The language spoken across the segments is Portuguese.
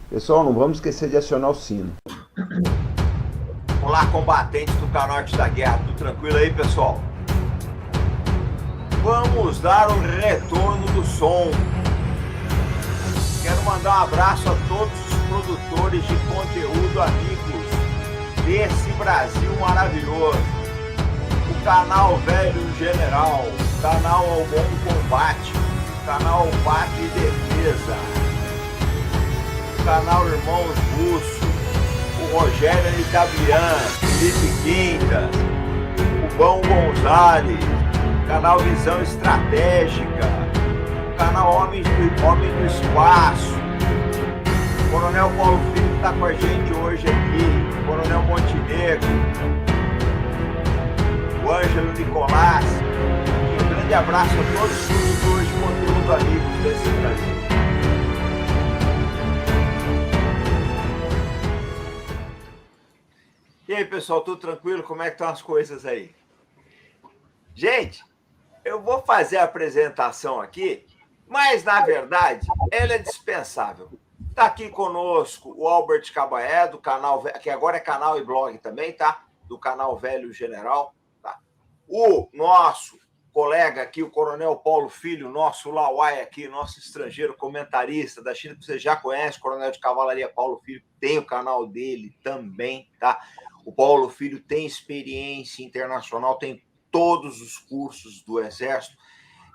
Pessoal, não vamos esquecer de acionar o sino. Olá, combatentes do canal Arte da Guerra, tudo tranquilo aí, pessoal? Vamos dar um retorno do som. Quero mandar um abraço a todos os produtores de conteúdo, amigos desse Brasil maravilhoso. O canal Velho General, o canal Ao Bom Combate, o canal Pátria e Defesa, o canal Irmãos Russo, o Rogério Itabian, Felipe Quintas, o Bão Gonzalez, o canal Visão Estratégica, o canal Homem do Espaço, o Coronel Paulo Filho que está com a gente hoje aqui, o Coronel Montenegro, o Ângelo Nicolás. Um grande abraço a todos os produtores de conteúdo amigos desse Brasil. E aí, pessoal, tudo tranquilo? Como é que estão as coisas aí? Gente, eu vou fazer a apresentação aqui, mas, na verdade, ela é dispensável. Está aqui conosco o Albert Cabaé, do canal, que agora é canal e blog também, tá? Do canal Velho General. Tá? O nosso colega aqui, o Coronel Paulo Filho, nosso Lauai aqui, nosso estrangeiro comentarista da China, que você já conhece, Coronel de Cavalaria Paulo Filho, tem o canal dele também, tá? O Paulo Filho tem experiência internacional, tem todos os cursos do Exército,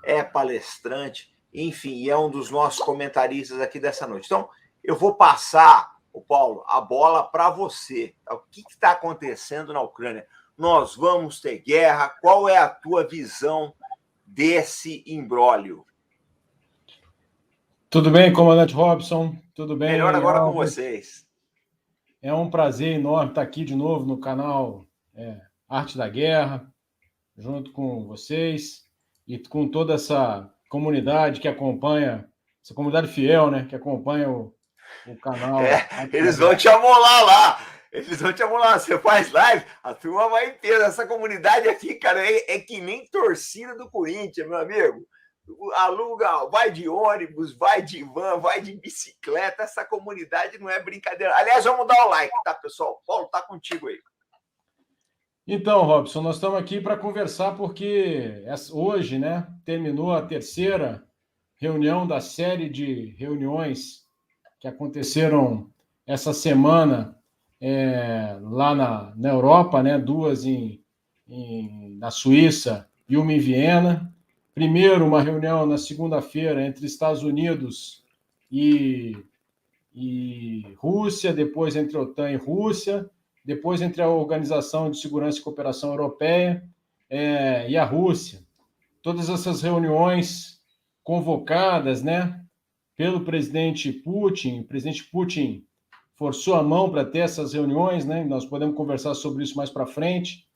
é palestrante, enfim, é um dos nossos comentaristas aqui dessa noite. Então, eu vou passar, Paulo, a bola para você. O que está acontecendo na Ucrânia? Nós vamos ter guerra? Qual é a tua visão desse imbróglio? Tudo bem, comandante Robson? Tudo bem? Melhor agora com vocês. É um prazer enorme estar aqui de novo no canal Arte da Guerra, junto com vocês e com toda essa comunidade que acompanha, essa comunidade fiel, né, que acompanha o canal. Eles vão te amolar lá. Eles vão te amolar. Você faz live, a turma vai inteira. Essa comunidade aqui, cara, é que nem torcida do Corinthians, meu amigo. Aluga, vai de ônibus, vai de van, vai de bicicleta. Essa comunidade não é brincadeira. Aliás, vamos dar o like, tá, pessoal? Paulo, tá contigo aí. Então, Robson, nós estamos aqui para conversar porque hoje, né, terminou a terceira reunião da série de reuniões que aconteceram essa semana lá na Europa, né, duas na Suíça e uma em Viena. Primeiro, uma reunião na segunda-feira entre Estados Unidos e Rússia, depois entre a OTAN e Rússia, depois entre a Organização de Segurança e Cooperação Europeia e a Rússia. Todas essas reuniões convocadas, né, pelo presidente Putin. O presidente Putin forçou a mão para ter essas reuniões, né? Nós podemos conversar sobre isso mais para frente,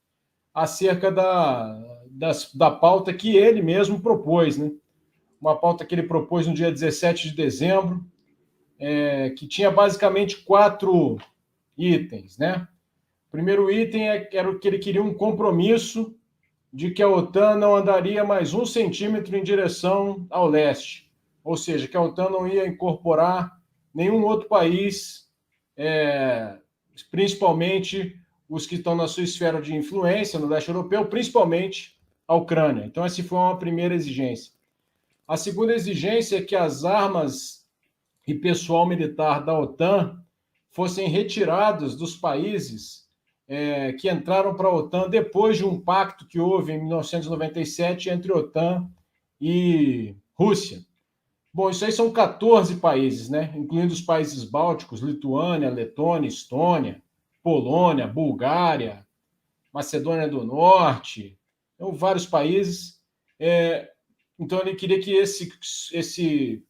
acerca da pauta que ele mesmo propôs, né? Uma pauta que ele propôs no dia 17 de dezembro, que tinha basicamente 4 itens, né? O primeiro item era o que ele queria um compromisso de que a OTAN não andaria mais 1 centímetro em direção ao leste, ou seja, que a OTAN não ia incorporar nenhum outro país, principalmente os que estão na sua esfera de influência no leste europeu, principalmente a Ucrânia. Então, essa foi uma primeira exigência. A segunda exigência é que as armas e pessoal militar da OTAN fossem retirados dos países que entraram para a OTAN depois de um pacto que houve em 1997 entre OTAN e Rússia. Bom, isso aí são 14 países, né? Incluindo os países bálticos, Lituânia, Letônia, Estônia, Polônia, Bulgária, Macedônia do Norte, então, vários países. Então, ele queria que esse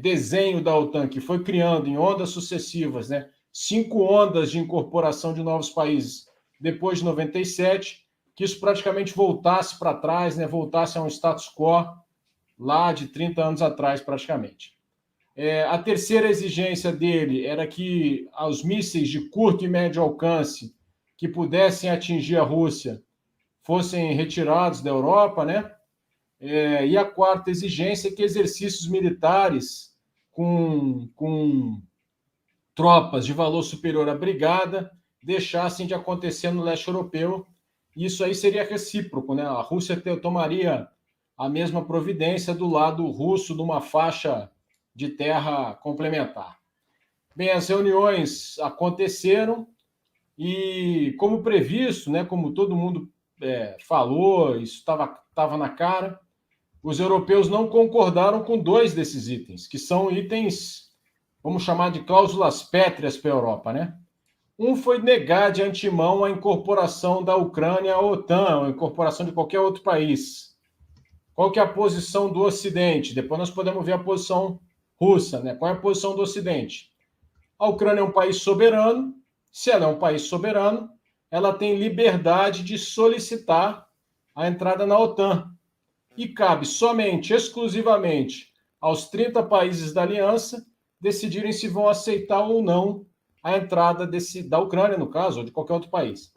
desenho da OTAN, que foi criando em ondas sucessivas, né, 5 ondas de incorporação de novos países depois de 97, que isso praticamente voltasse para trás, né, voltasse a um status quo lá de 30 anos atrás, praticamente. A terceira exigência dele era que os mísseis de curto e médio alcance que pudessem atingir a Rússia fossem retirados da Europa, né? E a quarta exigência é que exercícios militares com tropas de valor superior à brigada deixassem de acontecer no leste europeu. Isso aí seria recíproco, né? A Rússia tomaria a mesma providência do lado russo numa faixa de terra complementar. Bem, as reuniões aconteceram e, como previsto, né, como todo mundo falou, isso estava na cara, os europeus não concordaram com 2 desses itens, que são itens, vamos chamar de cláusulas pétreas para a Europa, né? Um foi negar de antemão a incorporação da Ucrânia à OTAN, a incorporação de qualquer outro país. Qual que é a posição do Ocidente? Depois nós podemos ver a posição russa, né? Qual é a posição do Ocidente? A Ucrânia é um país soberano. Se ela é um país soberano, ela tem liberdade de solicitar a entrada na OTAN. E cabe somente, exclusivamente, aos 30 países da aliança decidirem se vão aceitar ou não a entrada da Ucrânia, no caso, ou de qualquer outro país.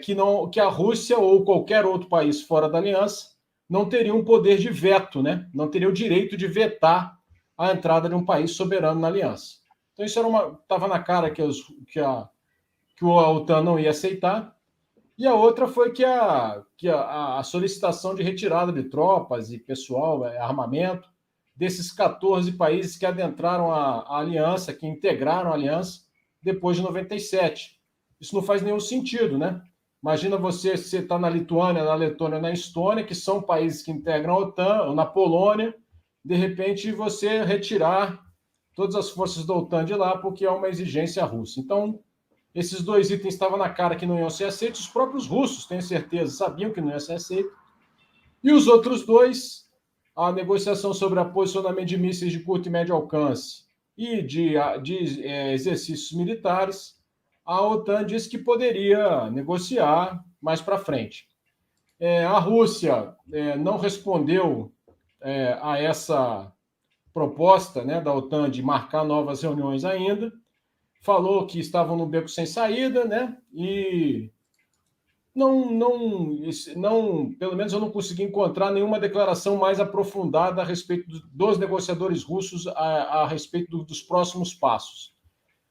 Que a Rússia ou qualquer outro país fora da aliança não teria um poder de veto, né? Não teria o direito de vetar a entrada de um país soberano na aliança. Então, isso estava na cara que a OTAN não ia aceitar. E a outra foi que a solicitação de retirada de tropas e pessoal, armamento, desses 14 países que adentraram a aliança, que integraram a aliança depois de 97. Isso não faz nenhum sentido, né? Imagina você está na Lituânia, na Letônia, na Estônia, que são países que integram a OTAN, ou na Polônia, de repente você retirar todas as forças da OTAN de lá, porque é uma exigência russa. Então, esses 2 itens estavam na cara que não iam ser aceitos, os próprios russos, tenho certeza, sabiam que não ia ser aceito. E os outros 2, a negociação sobre o posicionamento de mísseis de curto e médio alcance e de exercícios militares, a OTAN disse que poderia negociar mais para frente. A Rússia não respondeu a essa proposta, né, da OTAN de marcar novas reuniões ainda, falou que estavam no beco sem saída, né, e pelo menos eu não consegui encontrar nenhuma declaração mais aprofundada a respeito dos negociadores russos a respeito dos próximos passos.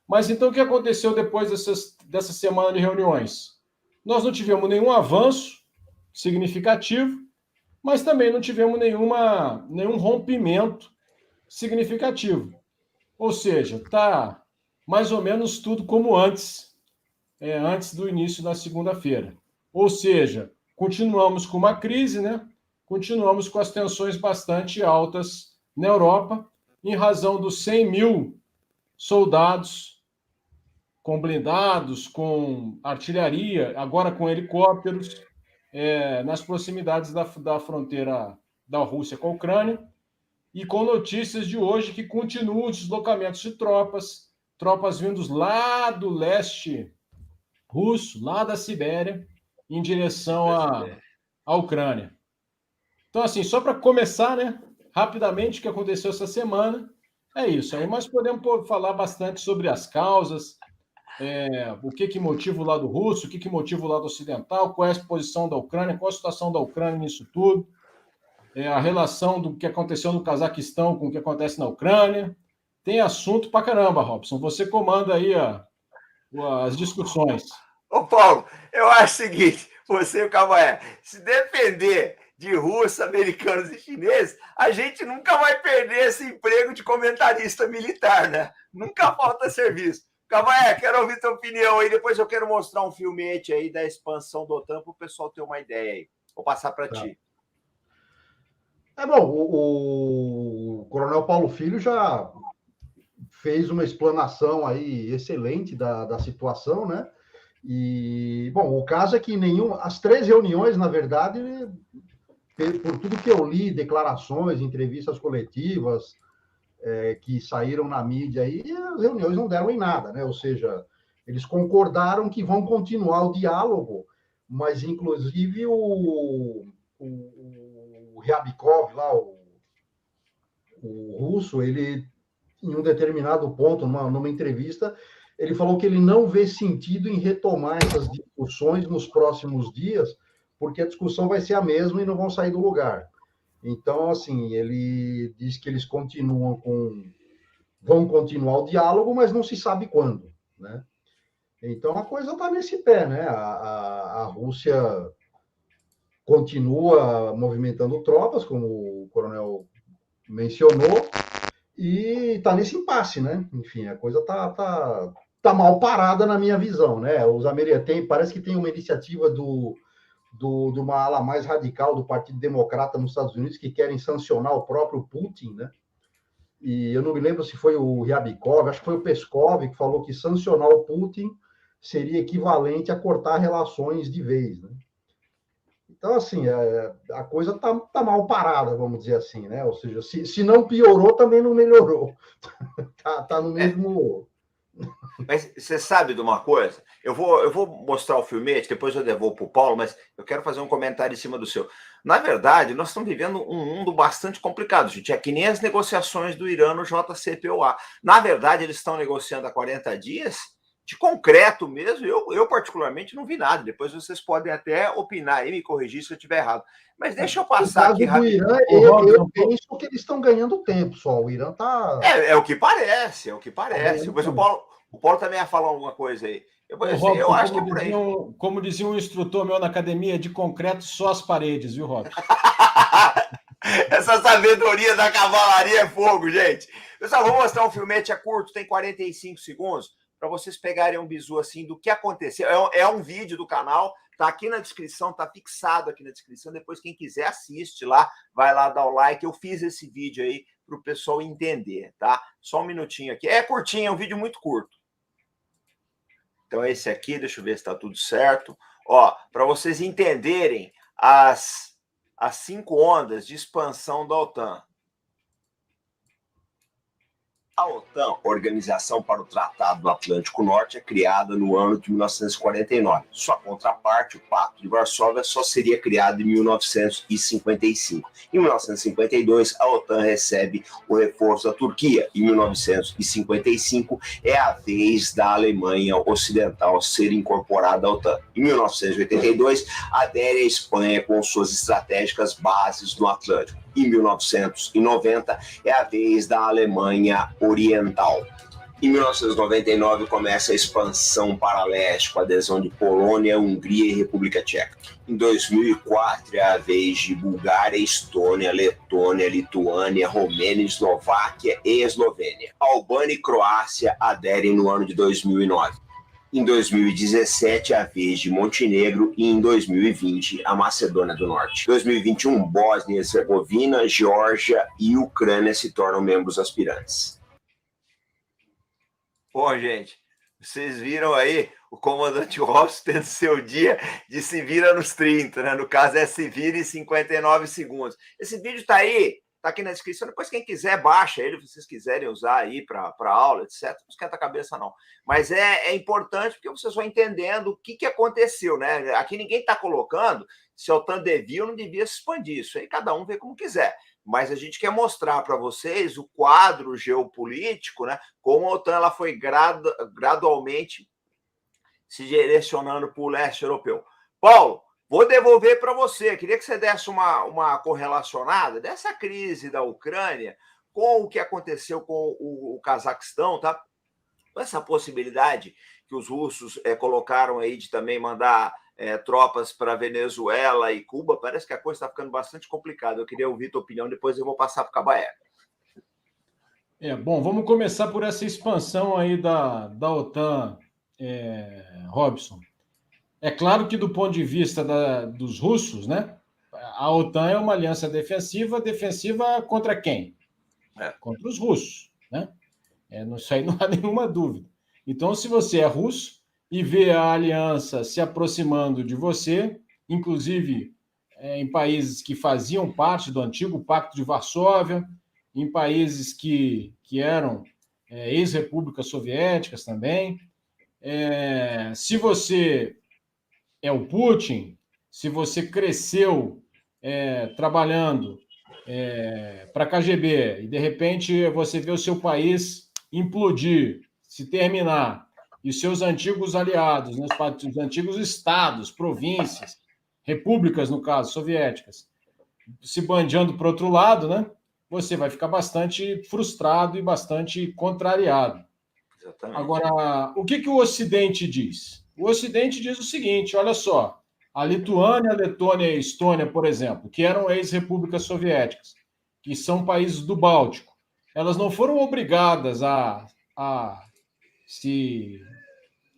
Mas então o que aconteceu depois dessa semana de reuniões? Nós não tivemos nenhum avanço significativo, mas também não tivemos nenhum rompimento significativo. Ou seja, está mais ou menos tudo como antes do início da segunda-feira. Ou seja, continuamos com uma crise, né? Continuamos com as tensões bastante altas na Europa, em razão dos 100 mil soldados com blindados, com artilharia, agora com helicópteros, nas proximidades da fronteira da Rússia com a Ucrânia, e com notícias de hoje que continuam os deslocamentos de tropas vindos lá do leste russo, lá da Sibéria, em direção à Ucrânia. Então, assim, só para começar, né, rapidamente, o que aconteceu essa semana, é isso. Aí nós podemos falar bastante sobre as causas, o que motiva o lado russo, o que motiva o lado ocidental, qual é a posição da Ucrânia, qual a situação da Ucrânia nisso tudo, a relação do que aconteceu no Cazaquistão com o que acontece na Ucrânia. Tem assunto pra caramba, Robson. Você comanda aí as discussões. Ô, Paulo, eu acho o seguinte, você e o Cavaé, se depender de russos, americanos e chineses, a gente nunca vai perder esse emprego de comentarista militar, né? Nunca falta serviço. Cavaé, quero ouvir tua opinião aí, depois eu quero mostrar um filmete aí da expansão do OTAN para o pessoal ter uma ideia aí. Vou passar para ti. Bom, o Coronel Paulo Filho já fez uma explanação aí excelente da situação, né? E, bom, o caso é que as 3 reuniões, na verdade, por tudo que eu li, declarações, entrevistas coletivas que saíram na mídia aí, as reuniões não deram em nada, né? Ou seja, eles concordaram que vão continuar o diálogo, mas, inclusive, o Ryabkov, lá, o russo, ele, em um determinado ponto, numa entrevista, ele falou que ele não vê sentido em retomar essas discussões nos próximos dias, porque a discussão vai ser a mesma e não vão sair do lugar. Então, assim, ele diz que eles continuam com vão continuar o diálogo, mas não se sabe quando, né? Então a coisa está nesse pé, né? A Rússia continua movimentando tropas, como o coronel mencionou, e está nesse impasse, né? Enfim, a coisa tá mal parada na minha visão, né? Os americanos parece que tem uma iniciativa de uma ala mais radical do Partido Democrata nos Estados Unidos que querem sancionar o próprio Putin, né? E eu não me lembro se foi o Ryabkov, acho que foi o Peskov que falou que sancionar o Putin seria equivalente a cortar relações de vez, né? Então, assim, a coisa tá mal parada, vamos dizer assim, né? Ou seja, se não piorou, também não melhorou. Tá no mesmo... Mas você sabe de uma coisa? Eu vou mostrar o filmete, depois eu devolvo para o Paulo, mas eu quero fazer um comentário em cima do seu. Na verdade, nós estamos vivendo um mundo bastante complicado, gente. É que nem as negociações do Irã no JCPOA. Na verdade, eles estão negociando há 40 dias, de concreto mesmo. Eu particularmente, não vi nada. Depois vocês podem até opinar e me corrigir se eu estiver errado. Mas deixa eu passar aqui rapidinho. O Irã, eu penso que eles estão ganhando tempo só. O Irã tá... É o que parece, Mas o Paulo também ia falar alguma coisa aí. Eu acho que é por aí. Como dizia um instrutor meu na academia, de concreto só as paredes, viu, Robson? Essa sabedoria da cavalaria é fogo, gente. Pessoal, vou mostrar um filmete, é curto, tem 45 segundos, para vocês pegarem um bizu assim do que aconteceu. É um vídeo do canal, tá aqui na descrição, tá fixado aqui na descrição. Depois, quem quiser, assiste lá, vai lá dar o like. Eu fiz esse vídeo aí para o pessoal entender, tá? Só um minutinho aqui. É curtinho, é um vídeo muito curto. Então, esse aqui, deixa eu ver se está tudo certo. Ó, para vocês entenderem as 5 ondas de expansão da OTAN. A OTAN, Organização para o Tratado do Atlântico Norte, é criada no ano de 1949. Sua contraparte, o Pacto de Varsóvia, só seria criado em 1955. Em 1952, a OTAN recebe o reforço da Turquia. Em 1955, é a vez da Alemanha Ocidental ser incorporada à OTAN. Em 1982, adere a Espanha com suas estratégicas bases no Atlântico. Em 1990, é a vez da Alemanha Oriental. Em 1999, começa a expansão para leste, com a adesão de Polônia, Hungria e República Tcheca. Em 2004, é a vez de Bulgária, Estônia, Letônia, Lituânia, Romênia, Eslováquia e Eslovênia. Albânia e Croácia aderem no ano de 2009. Em 2017, a vez de Montenegro e em 2020, a Macedônia do Norte. Em 2021, Bósnia e Herzegovina, Geórgia e Ucrânia se tornam membros aspirantes. Bom, gente, vocês viram aí o comandante Robson tendo seu dia de se vira nos 30, né? No caso, é se vira em 59 segundos. Esse vídeo tá aí, tá aqui na descrição. Depois, quem quiser, baixa ele, se vocês quiserem usar aí para aula, etc. Não esquenta a cabeça, não. Mas é importante porque vocês vão entendendo o que aconteceu, né? Aqui ninguém está colocando se a OTAN devia ou não devia se expandir. Isso aí cada um vê como quiser. Mas a gente quer mostrar para vocês o quadro geopolítico, né? Como a OTAN ela foi gradualmente se direcionando para o leste europeu. Paulo, vou devolver para você. Queria que você desse uma correlacionada dessa crise da Ucrânia com o que aconteceu com o Cazaquistão, tá? Essa possibilidade que os russos colocaram aí de também mandar tropas para Venezuela e Cuba, parece que a coisa está ficando bastante complicada. Eu queria ouvir a tua opinião, depois eu vou passar para o Cabaé. Bom, vamos começar por essa expansão aí da OTAN, Robson. É claro que, do ponto de vista dos russos, né, a OTAN é uma aliança defensiva contra quem? Contra os russos, né? Isso aí não há nenhuma dúvida. Então, se você é russo e vê a aliança se aproximando de você, inclusive em países que faziam parte do antigo Pacto de Varsóvia, em países que eram ex-repúblicas soviéticas também, se você é o Putin, se você cresceu trabalhando para a KGB e, de repente, você vê o seu país implodir, se terminar, e os seus antigos aliados, né, os antigos estados, províncias, repúblicas, no caso, soviéticas, se bandeando para o outro lado, né? você vai ficar bastante frustrado e bastante contrariado. Exatamente. Agora, o que o Ocidente diz? O Ocidente diz o seguinte, olha só, a Lituânia, a Letônia e a Estônia, por exemplo, que eram ex-repúblicas soviéticas, que são países do Báltico, elas não foram obrigadas a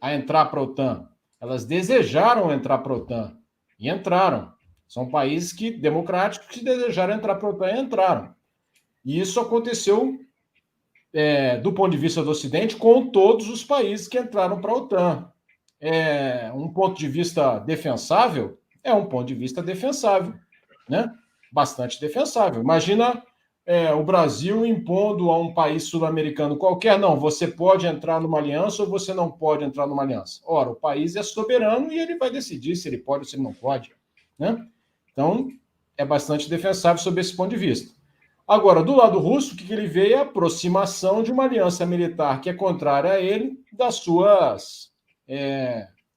entrar para a OTAN. Elas desejaram entrar para a OTAN e entraram. São países democráticos que desejaram entrar para a OTAN e entraram. E isso aconteceu, do ponto de vista do Ocidente, com todos os países que entraram para a OTAN. Um ponto de vista defensável? É um ponto de vista defensável, né? Bastante defensável. Imagina o Brasil impondo a um país sul-americano qualquer, não, você pode entrar numa aliança ou você não pode entrar numa aliança. Ora, o país é soberano e ele vai decidir se ele pode ou se ele não pode, né? Então, é bastante defensável sob esse ponto de vista. Agora, do lado russo, o que ele vê é a aproximação de uma aliança militar que é contrária a ele das suas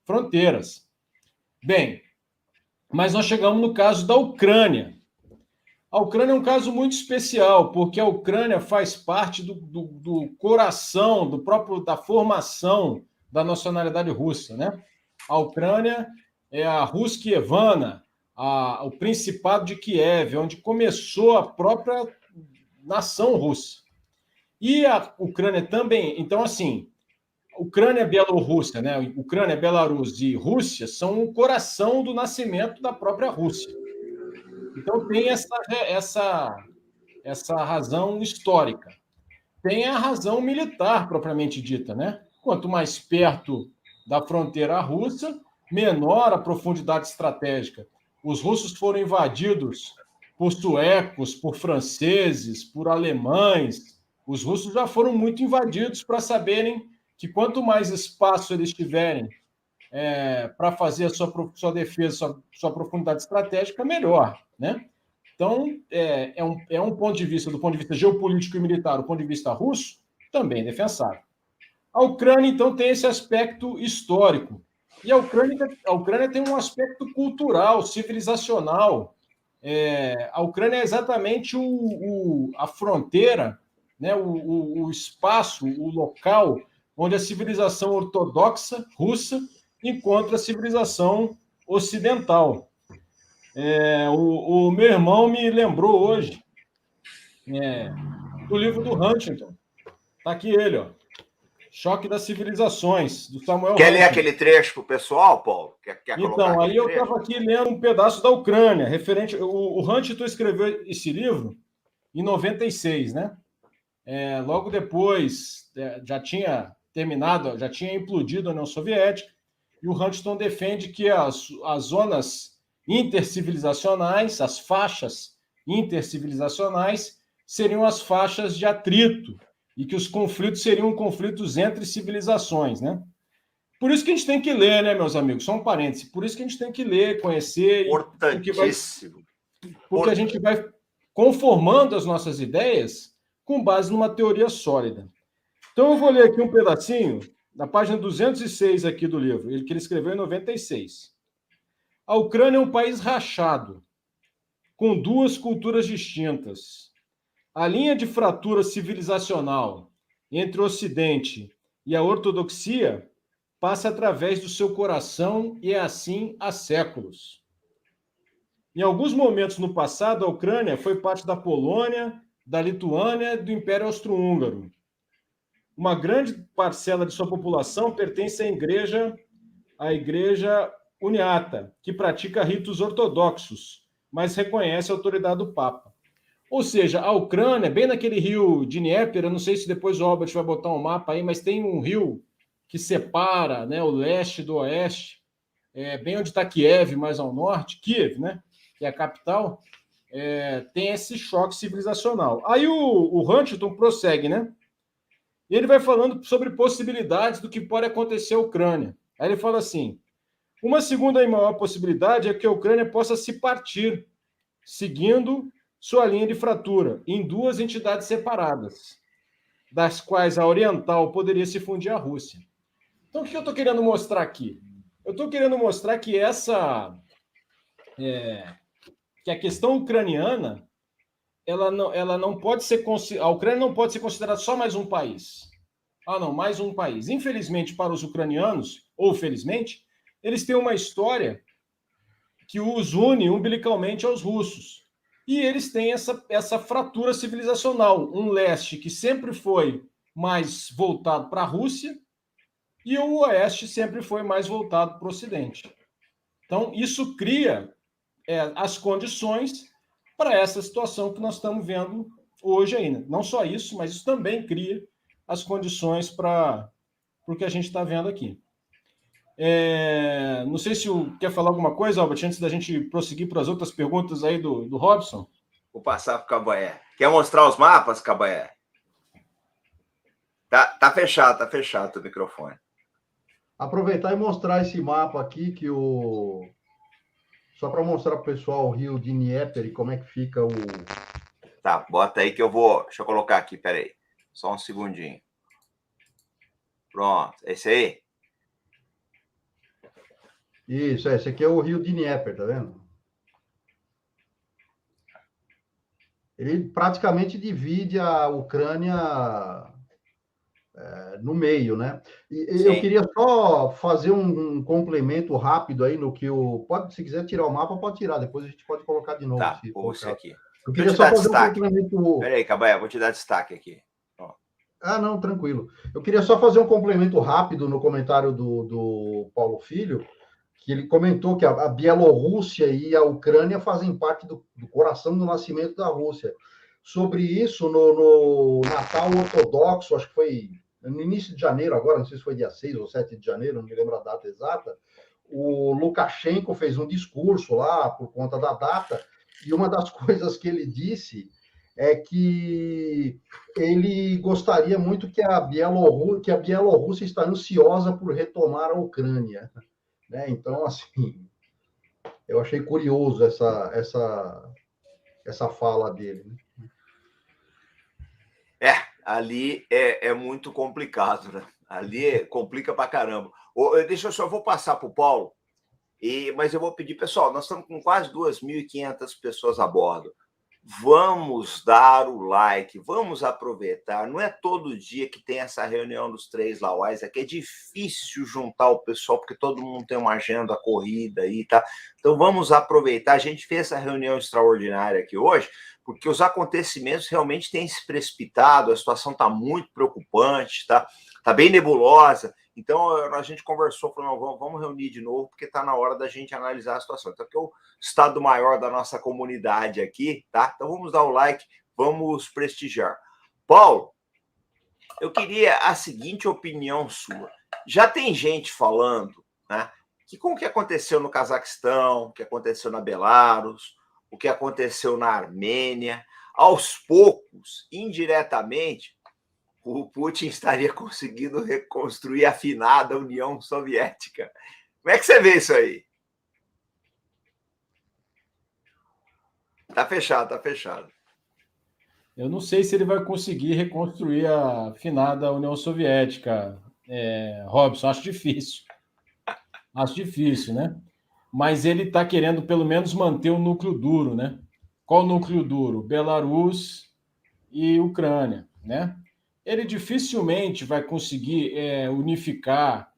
fronteiras. Bem, mas nós chegamos no caso da Ucrânia. A Ucrânia é um caso muito especial, porque a Ucrânia faz parte do coração, da formação da nacionalidade russa, né? A Ucrânia é a Ruskievana, o Principado de Kiev, onde começou a própria nação russa. E a Ucrânia também, então assim, Ucrânia e Bielorrússia, né? Ucrânia, Belarus e Rússia são o coração do nascimento da própria Rússia. Então tem essa razão histórica. Tem a razão militar, propriamente dita, né? Quanto mais perto da fronteira russa, menor a profundidade estratégica. Os russos foram invadidos por suecos, por franceses, por alemães. Os russos já foram muito invadidos para saberem que quanto mais espaço eles tiverem para fazer a sua defesa, sua profundidade estratégica, melhor, né? Então, um ponto de vista, do ponto de vista geopolítico e militar, do ponto de vista russo, também defensável. A Ucrânia, então, tem esse aspecto histórico. E a Ucrânia tem um aspecto cultural, civilizacional. A Ucrânia é exatamente a fronteira, né? o espaço, o local onde a civilização ortodoxa russa encontra a civilização ocidental. O meu irmão me lembrou hoje do livro do Huntington. Está aqui ele, ó. Choque das Civilizações, do Samuel Quer Huntington. ler aquele trecho para o pessoal, Paulo? Quer então, aí eu estava aqui lendo um pedaço da Ucrânia, referente... O Huntington escreveu esse livro em 96, né? Logo depois, já tinha terminado, já tinha implodido a União Soviética, e o Huntington defende que as zonas intercivilizacionais, as faixas intercivilizacionais, seriam as faixas de atrito, e que os conflitos seriam conflitos entre civilizações, né? Por isso que a gente tem que ler, né, meus amigos? Só um parêntese. Por isso que a gente tem que ler, conhecer... Importantíssimo. Porque a gente vai conformando as nossas ideias com base numa teoria sólida. Então, eu vou ler aqui um pedacinho, da página 206 aqui do livro, que ele escreveu em 96. A Ucrânia é um país rachado, com duas culturas distintas. A linha de fratura civilizacional entre o Ocidente e a ortodoxia passa através do seu coração e é assim há séculos. Em alguns momentos no passado, a Ucrânia foi parte da Polônia, da Lituânia e do Império Austro-Húngaro. Uma grande parcela de sua população pertence à Igreja Uniata, que pratica ritos ortodoxos, mas reconhece a autoridade do Papa. Ou seja, a Ucrânia, bem naquele rio Dnieper, eu não sei se depois o Albert vai botar um mapa aí, mas tem um rio que separa, né, o leste do oeste, bem onde está Kiev, mais ao norte, Kiev, né, que é a capital, tem esse choque civilizacional. Aí o Huntington prossegue, né? E ele vai falando sobre possibilidades do que pode acontecer à Ucrânia. Aí ele fala assim, uma segunda e maior possibilidade é que a Ucrânia possa se partir, seguindo sua linha de fratura, em duas entidades separadas, das quais a oriental poderia se fundir à Rússia. Então, o que eu estou querendo mostrar aqui? Eu estou querendo mostrar que que a questão ucraniana ela não pode ser, a Ucrânia não pode ser considerada só mais um país. Ah, não, mais um país. Infelizmente, para os ucranianos, ou felizmente, eles têm uma história que os une umbilicalmente aos russos. E eles têm essa fratura civilizacional, um leste que sempre foi mais voltado para a Rússia e o oeste sempre foi mais voltado para o ocidente. Então, isso cria as condições para essa situação que nós estamos vendo hoje ainda. Não só isso, mas isso também cria as condições para o que a gente está vendo aqui. Não sei se quer falar alguma coisa, Albert, antes da gente prosseguir para as outras perguntas aí do Robson. Vou passar para o Cabaé. Quer mostrar os mapas, Cabaé? Tá fechado o microfone. Aproveitar e mostrar esse mapa aqui, só para mostrar para o pessoal o rio de Dnieper e como é que fica o... Tá, bota aí que eu vou... Deixa eu colocar aqui, peraí. Só um segundinho. Pronto, esse aí? Isso, esse aqui é o rio de Dnieper, tá vendo? Ele praticamente divide a Ucrânia no meio, né? E eu queria só fazer um complemento rápido aí no que se quiser tirar o mapa, pode tirar, depois a gente pode colocar de novo. Tá, vou você aqui. Eu queria só fazer um complemento... Peraí, Cabaé, vou te dar destaque aqui. Ó. Ah, não, tranquilo. Eu queria só fazer um complemento rápido no comentário do Paulo Filho, que ele comentou que a Bielorrússia e a Ucrânia fazem parte do coração do nascimento da Rússia. Sobre isso, no Natal Ortodoxo, acho que foi no início de janeiro agora, não sei se foi dia 6 ou 7 de janeiro, não me lembro a data exata, o Lukashenko fez um discurso lá por conta da data, e uma das coisas que ele disse é que ele gostaria muito que a Bielorrússia está ansiosa por retomar a Ucrânia. Né? Então, assim, eu achei curioso essa fala dele. Né? Ali é muito complicado, né? Ali complica pra caramba. Eu vou passar para o Paulo, mas eu vou pedir, pessoal, nós estamos com quase 2.500 pessoas a bordo. Vamos dar o like, vamos aproveitar. Não é todo dia que tem essa reunião dos 3 lauais, aqui é difícil juntar o pessoal, porque todo mundo tem uma agenda corrida aí, tá? Então vamos aproveitar. A gente fez essa reunião extraordinária aqui hoje, porque os acontecimentos realmente têm se precipitado, a situação está muito preocupante, tá bem nebulosa. Então, a gente conversou, falou, vamos reunir de novo, porque está na hora da gente analisar a situação. Então, aqui é o estado maior da nossa comunidade aqui, tá? Então, vamos dar o like, vamos prestigiar. Paulo, eu queria a seguinte opinião sua. Já tem gente falando, né, que com o que aconteceu no Cazaquistão, o que aconteceu na Belarus, o que aconteceu na Armênia, aos poucos, indiretamente, o Putin estaria conseguindo reconstruir a finada União Soviética. Como é que você vê isso aí? Tá fechado. Eu não sei se ele vai conseguir reconstruir a finada União Soviética, Robson, acho difícil. Acho difícil, né? Mas ele está querendo, pelo menos, manter o núcleo duro, né? Qual o núcleo duro? Belarus e Ucrânia, né? Ele dificilmente vai conseguir unificar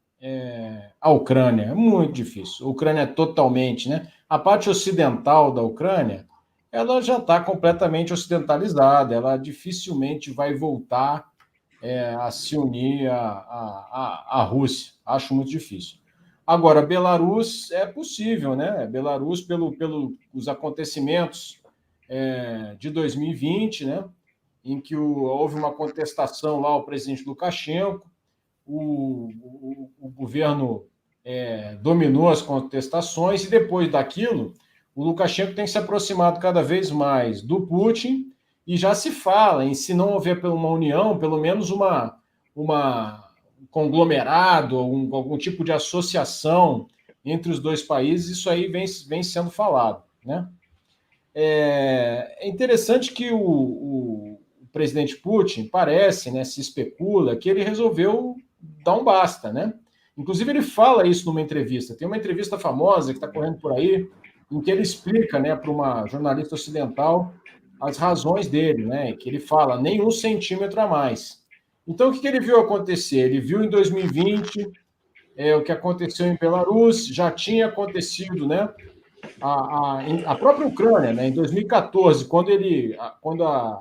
a Ucrânia. É muito difícil. A Ucrânia é totalmente, né? A parte ocidental da Ucrânia, ela já está completamente ocidentalizada. Ela dificilmente vai voltar a se unir à Rússia. Acho muito difícil. Agora, Belarus é possível, né? Belarus, pelos acontecimentos de 2020, né? Em que houve uma contestação lá ao presidente Lukashenko, o governo dominou as contestações, e depois daquilo, o Lukashenko tem se aproximado cada vez mais do Putin, e já se fala em, se não houver uma união, pelo menos um conglomerado, algum tipo de associação entre os dois países. Isso aí vem sendo falado, né? É interessante que o presidente Putin parece, né, se especula que ele resolveu dar um basta, né? Inclusive ele fala isso numa entrevista. Tem uma entrevista famosa que está correndo por aí, em que ele explica, né, para uma jornalista ocidental as razões dele, né? Que ele fala, nem 1 centímetro a mais. Então, o que ele viu acontecer? Ele viu em 2020 o que aconteceu em Belarus, já tinha acontecido, né? A própria Ucrânia, né? Em 2014, quando a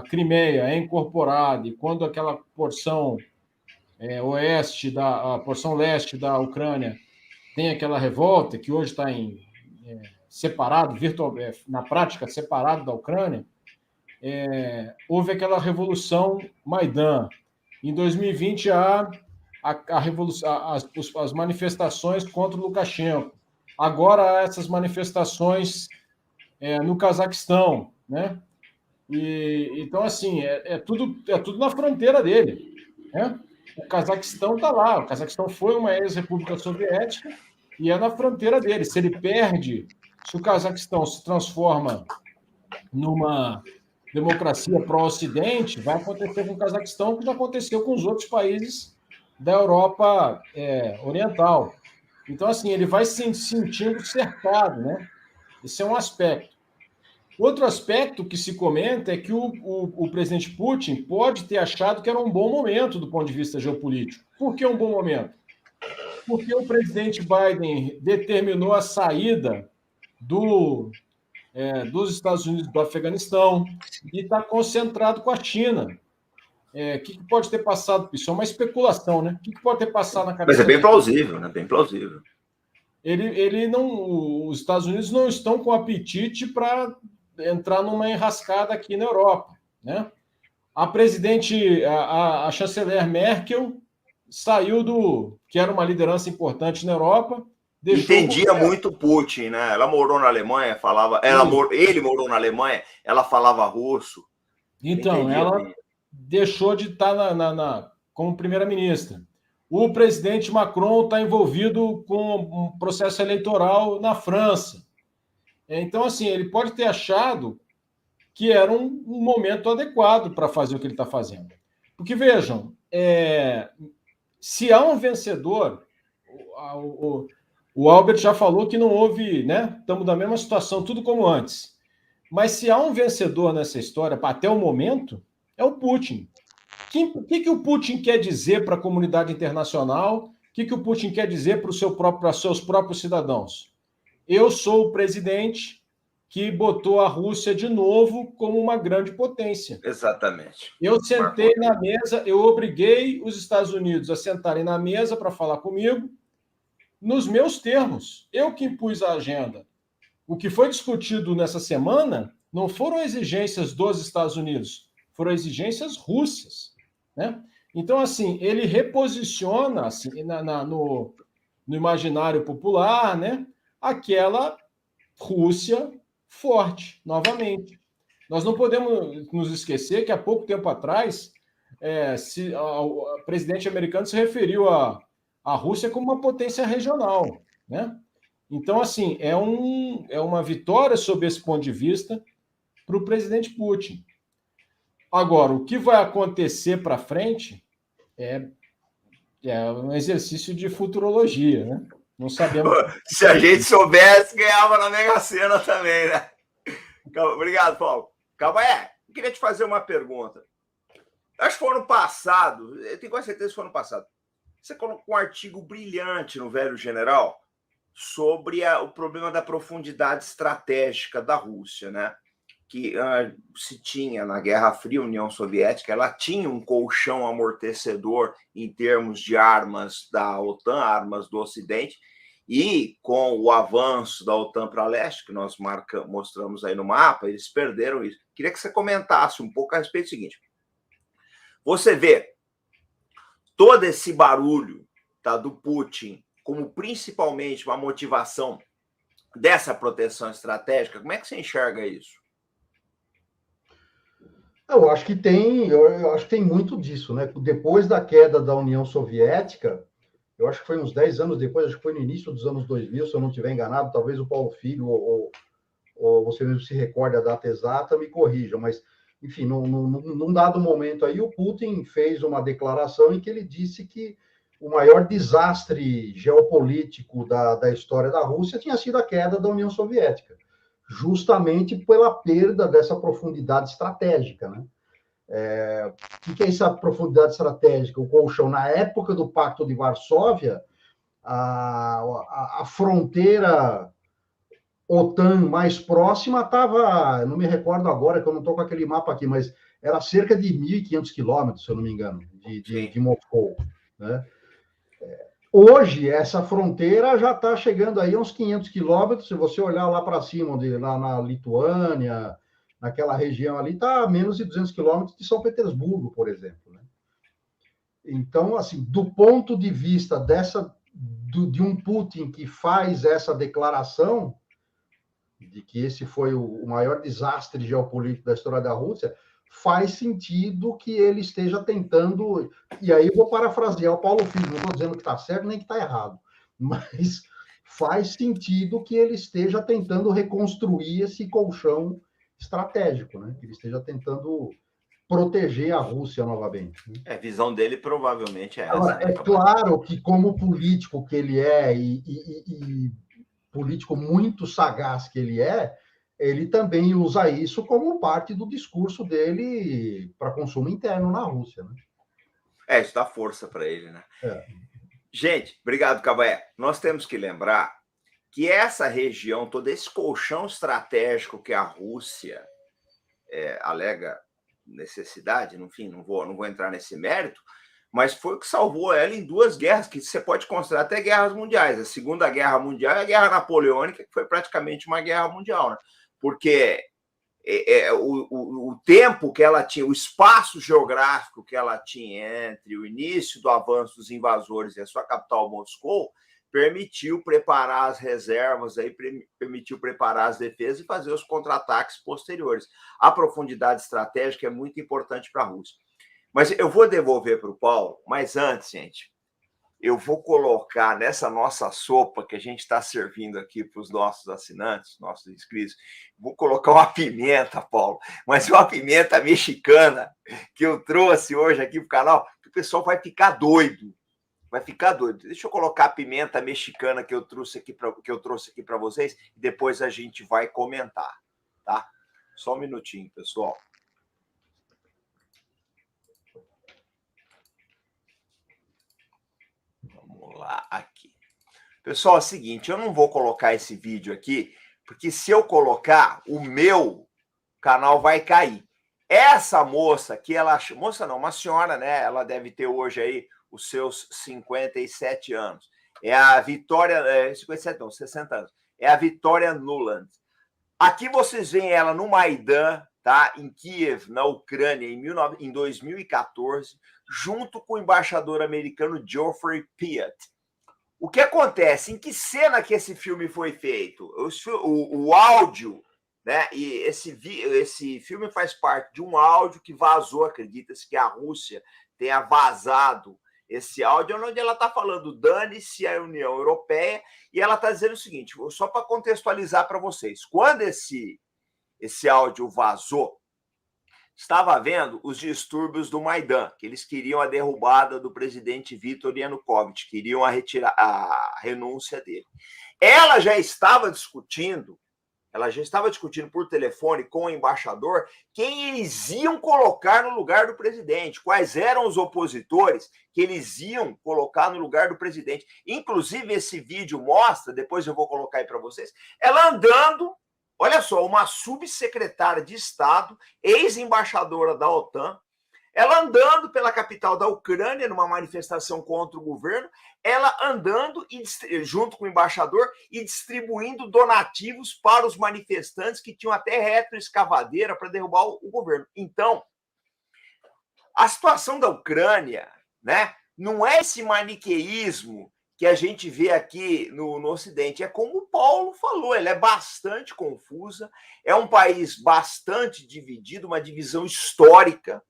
Crimeia é incorporada e quando aquela porção a porção leste da Ucrânia tem aquela revolta que hoje está separado, na prática separado da Ucrânia, houve aquela revolução Maidan. Em 2020 as manifestações contra o Lukashenko. Agora há essas manifestações no Cazaquistão, né? Então, assim, tudo na fronteira dele, né? O Cazaquistão está lá. O Cazaquistão foi uma ex-república soviética e é na fronteira dele. Se o Cazaquistão se transforma numa democracia pró-Ocidente, vai acontecer com o Cazaquistão o que já aconteceu com os outros países da Europa Oriental. Então, assim, ele vai se sentindo cercado, né? Esse é um aspecto. Outro aspecto que se comenta é que o presidente Putin pode ter achado que era um bom momento do ponto de vista geopolítico. Por que um bom momento? Porque o presidente Biden determinou a saída dos Estados Unidos do Afeganistão e está concentrado com a China. O que pode ter passado? Isso é uma especulação, né? O que pode ter passado na cabeça? Mas é bem plausível, né? Bem plausível. Os Estados Unidos não estão com apetite para entrar numa enrascada aqui na Europa, né? A chanceler Merkel saiu que era uma liderança importante na Europa. Entendia muito Putin, né? Ela morou na Alemanha, ele morou na Alemanha, ela falava russo. Então, ela deixou de estar como primeira-ministra. O presidente Macron está envolvido com um processo eleitoral na França. Então, assim, ele pode ter achado que era um momento adequado para fazer o que ele está fazendo. Porque, vejam, se há um vencedor, o Albert já falou que não houve, né? Estamos na mesma situação, tudo como antes. Mas se há um vencedor nessa história, até o momento, é o Putin. O que o Putin quer dizer para a comunidade internacional? O que o Putin quer dizer para os seus próprios cidadãos? Eu sou o presidente que botou a Rússia de novo como uma grande potência. Exatamente. Eu sentei na mesa, eu obriguei os Estados Unidos a sentarem na mesa para falar comigo nos meus termos. Eu que impus a agenda. O que foi discutido nessa semana não foram exigências dos Estados Unidos, foram exigências russas, né? Então, assim, ele reposiciona assim, no imaginário popular, né, aquela Rússia forte, novamente. Nós não podemos nos esquecer que há pouco tempo atrás o presidente americano se referiu à Rússia como uma potência regional, né? Então, assim, é uma vitória sob esse ponto de vista para o presidente Putin. Agora, o que vai acontecer para frente é um exercício de futurologia, né? Não sabemos. Se a gente soubesse, ganhava na Mega Sena também, né? Obrigado, Paulo. Cabaé, eu queria te fazer uma pergunta. Acho que foi ano passado, eu tenho quase certeza que foi ano passado. Você colocou um artigo brilhante no Velho General sobre o problema da profundidade estratégica da Rússia, né? Que se tinha na Guerra Fria, União Soviética, ela tinha um colchão amortecedor em termos de armas da OTAN, armas do Ocidente, e com o avanço da OTAN para leste, que nós mostramos aí no mapa, eles perderam isso. Queria que você comentasse um pouco a respeito do seguinte. Você vê todo esse barulho, tá, do Putin como principalmente uma motivação dessa proteção estratégica, como é que você enxerga isso? Eu acho que tem muito disso, né? Depois da queda da União Soviética, eu acho que foi uns 10 anos depois, acho que foi no início dos anos 2000, se eu não estiver enganado, talvez o Paulo Filho ou você mesmo se recorde a data exata, me corrija, mas, enfim, num dado momento aí, o Putin fez uma declaração em que ele disse que o maior desastre geopolítico da história da Rússia tinha sido a queda da União Soviética. justamente pela perda dessa profundidade estratégica, né? O que é essa profundidade estratégica? O colchão, na época do Pacto de Varsóvia, a fronteira OTAN mais próxima estava, não me recordo agora, que eu não estou com aquele mapa aqui, mas era cerca de 1.500 quilômetros, se eu não me engano, de Moscou, né? Hoje, essa fronteira já está chegando aí a uns 500 quilômetros. Se você olhar lá para cima, lá na Lituânia, naquela região ali, está a menos de 200 quilômetros de São Petersburgo, por exemplo, né? Então, assim, do ponto de vista de um Putin que faz essa declaração de que esse foi o maior desastre geopolítico da história da Rússia, faz sentido que ele esteja tentando, e aí eu vou parafrasear o Paulo Filho, não estou dizendo que está certo nem que está errado, mas faz sentido que ele esteja tentando reconstruir esse colchão estratégico, né? Que ele esteja tentando proteger a Rússia novamente. Né? A visão dele provavelmente é essa. É claro que, como político que ele é, e político muito sagaz que ele também usa isso como parte do discurso dele para consumo interno na Rússia. Né? Isso dá força para ele, né? Gente, obrigado, Cavaé. Nós temos que lembrar que essa região, todo esse colchão estratégico que a Rússia alega necessidade, enfim, não vou entrar nesse mérito, mas foi o que salvou ela em 2 guerras, que você pode considerar até guerras mundiais. A Segunda Guerra Mundial e a Guerra Napoleônica, que foi praticamente uma guerra mundial, né? Porque o tempo que ela tinha, o espaço geográfico que ela tinha entre o início do avanço dos invasores e a sua capital, Moscou, permitiu preparar as reservas, permitiu preparar as defesas e fazer os contra-ataques posteriores. A profundidade estratégica é muito importante para a Rússia. Mas eu vou devolver para o Paulo, mas antes, gente, eu vou colocar nessa nossa sopa que a gente está servindo aqui para os nossos assinantes, nossos inscritos, vou colocar uma pimenta, Paulo, mas uma pimenta mexicana que eu trouxe hoje aqui para o canal, que o pessoal vai ficar doido. Vai ficar doido. Deixa eu colocar a pimenta mexicana que eu trouxe aqui para vocês e depois a gente vai comentar, tá? Só um minutinho, pessoal. Vamos lá, aqui. Pessoal, é o seguinte, eu não vou colocar esse vídeo aqui, porque se eu colocar, o meu canal vai cair. Essa moça aqui, moça não, uma senhora, né? Ela deve ter hoje aí os seus 57 anos. É a Vitória... 57 não, 60 anos. É a Vitória Nuland. Aqui vocês veem ela no Maidan, tá? Em Kiev, na Ucrânia, em 2014, junto com o embaixador americano Geoffrey Piat. O que acontece? Em que cena que esse filme foi feito? O áudio, né? E esse filme faz parte de um áudio que vazou, acredita-se que a Rússia tenha vazado esse áudio, onde ela está falando dane-se a União Europeia, e ela está dizendo o seguinte, só para contextualizar para vocês, quando esse áudio vazou, estava havendo os distúrbios do Maidan, que eles queriam a derrubada do presidente Viktor Yanukovych, queriam a renúncia dele. Ela já estava discutindo por telefone com o embaixador quem eles iam colocar no lugar do presidente, quais eram os opositores que eles iam colocar no lugar do presidente. Inclusive, esse vídeo mostra, depois eu vou colocar aí para vocês, ela andando, olha só, uma subsecretária de Estado, ex-embaixadora da OTAN, ela andando pela capital da Ucrânia, numa manifestação contra o governo, ela andando junto com o embaixador e distribuindo donativos para os manifestantes que tinham até retroescavadeira para derrubar o governo. Então, a situação da Ucrânia, né, não é esse maniqueísmo que a gente vê aqui no Ocidente. É como o Paulo falou, ela é bastante confusa, é um país bastante dividido, uma divisão histórica,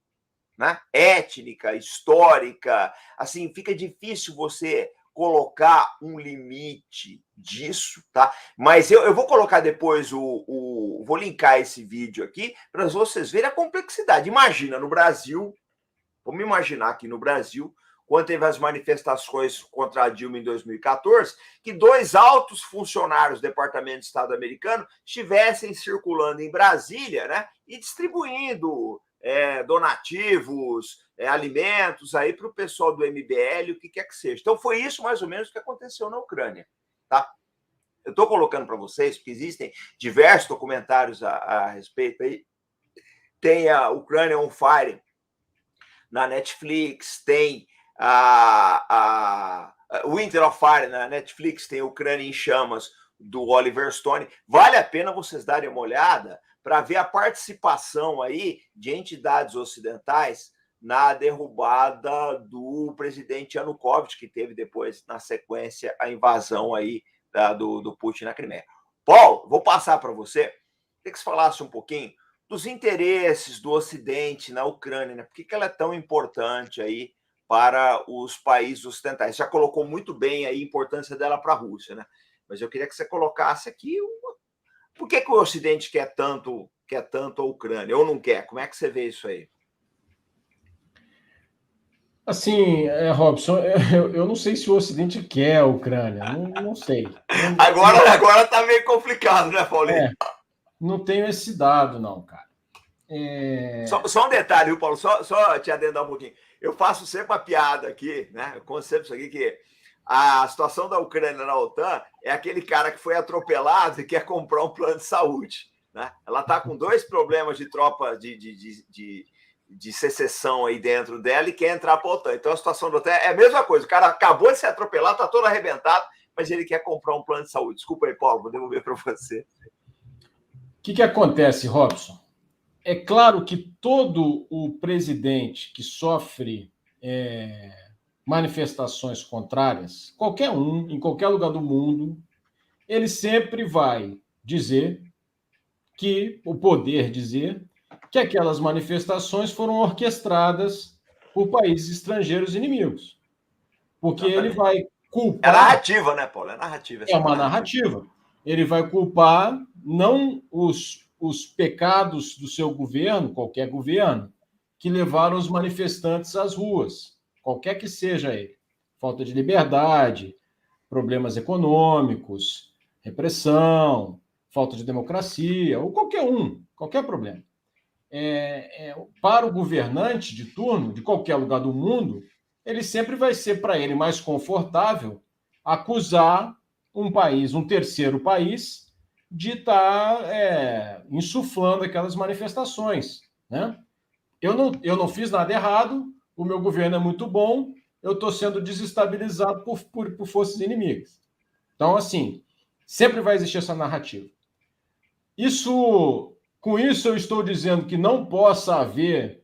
né? Étnica, histórica, assim, fica difícil você colocar um limite disso, tá? Mas eu vou colocar depois vou linkar esse vídeo aqui para vocês verem a complexidade. Imagina no Brasil, vamos imaginar aqui no Brasil, quando teve as manifestações contra a Dilma em 2014, que 2 altos funcionários do Departamento de Estado americano estivessem circulando em Brasília, né, e distribuindo donativos, alimentos aí para o pessoal do MBL, o que quer que seja. Então, foi isso mais ou menos que aconteceu na Ucrânia. Tá? Eu estou colocando para vocês, porque existem diversos documentários a respeito aí. Tem a Ucrânia on Fire na Netflix, tem a Winter of Fire na Netflix, tem Ucrânia em Chamas, do Oliver Stone. Vale a pena vocês darem uma olhada para ver a participação aí de entidades ocidentais na derrubada do presidente Yanukovych, que teve depois, na sequência, a invasão aí do Putin na Crimeia. Paulo, vou passar para você, queria que você falasse um pouquinho dos interesses do Ocidente na Ucrânia, né? Por que ela é tão importante aí para os países ocidentais? Você já colocou muito bem aí a importância dela para a Rússia, né? Mas eu queria que você colocasse aqui por que o Ocidente quer tanto a Ucrânia, ou não quer? Como é que você vê isso aí? Assim, Robson, eu não sei se o Ocidente quer a Ucrânia, não sei. Agora está meio complicado, né, Paulinho? Não tenho esse dado, não, cara. Só um detalhe, viu, Paulo? Só te adendar um pouquinho. Eu faço sempre uma piada aqui, né? Eu conceito isso aqui, que a situação da Ucrânia na OTAN é aquele cara que foi atropelado e quer comprar um plano de saúde, né? Ela está com 2 problemas de tropa de secessão aí dentro dela e quer entrar para a OTAN. Então, a situação da OTAN é a mesma coisa. O cara acabou de ser atropelado, está todo arrebentado, mas ele quer comprar um plano de saúde. Desculpa aí, Paulo, vou devolver para você. O que acontece, Robson? É claro que todo o presidente que sofre manifestações contrárias, qualquer um, em qualquer lugar do mundo, ele sempre vai dizer que aquelas manifestações foram orquestradas por países estrangeiros inimigos. Porque ele vai culpar... É narrativa, né, Paulo? É narrativa. É uma narrativa. Ele vai culpar não os pecados do seu governo, qualquer governo, que levaram os manifestantes às ruas, qualquer que seja ele. Falta de liberdade, problemas econômicos, repressão, falta de democracia, ou qualquer problema. Para o governante de turno, de qualquer lugar do mundo, ele sempre vai ser para ele mais confortável acusar um terceiro país, de estar insuflando aquelas manifestações, né? Eu não fiz nada errado, o meu governo é muito bom, eu estou sendo desestabilizado por forças inimigas. Então, assim, sempre vai existir essa narrativa. Com isso, eu estou dizendo que não possa haver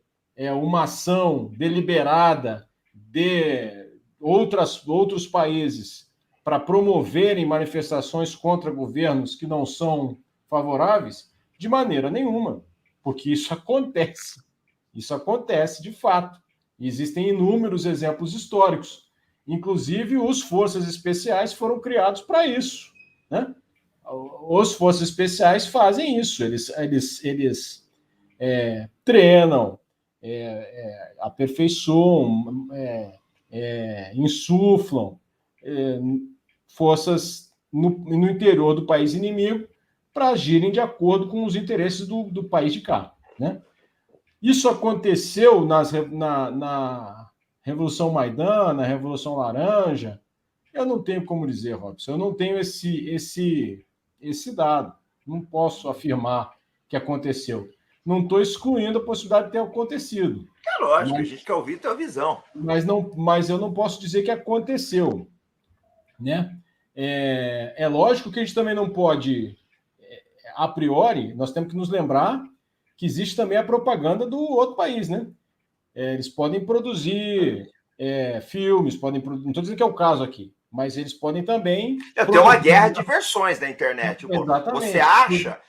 uma ação deliberada de outros países para promoverem manifestações contra governos que não são favoráveis, de maneira nenhuma, porque isso acontece. Isso acontece de fato. Existem inúmeros exemplos históricos. Inclusive, os forças especiais foram criados para isso, né? Os forças especiais fazem isso. Eles treinam, aperfeiçoam, insuflam forças no interior do país inimigo para agirem de acordo com os interesses do país de cá, né? Isso aconteceu na Revolução Maidan, na Revolução Laranja. Eu não tenho como dizer, Robson, eu não tenho esse dado. Não posso afirmar que aconteceu. Não estou excluindo a possibilidade de ter acontecido. É lógico, a gente quer ouvir a tua visão. Mas eu não posso dizer que aconteceu, né? É lógico que a gente também não pode, a priori, nós temos que nos lembrar que existe também a propaganda do outro país, né? Eles podem produzir filmes, não estou dizendo que é o caso aqui, mas eles podem também... Tem uma guerra de versões na internet. Exatamente. Você acha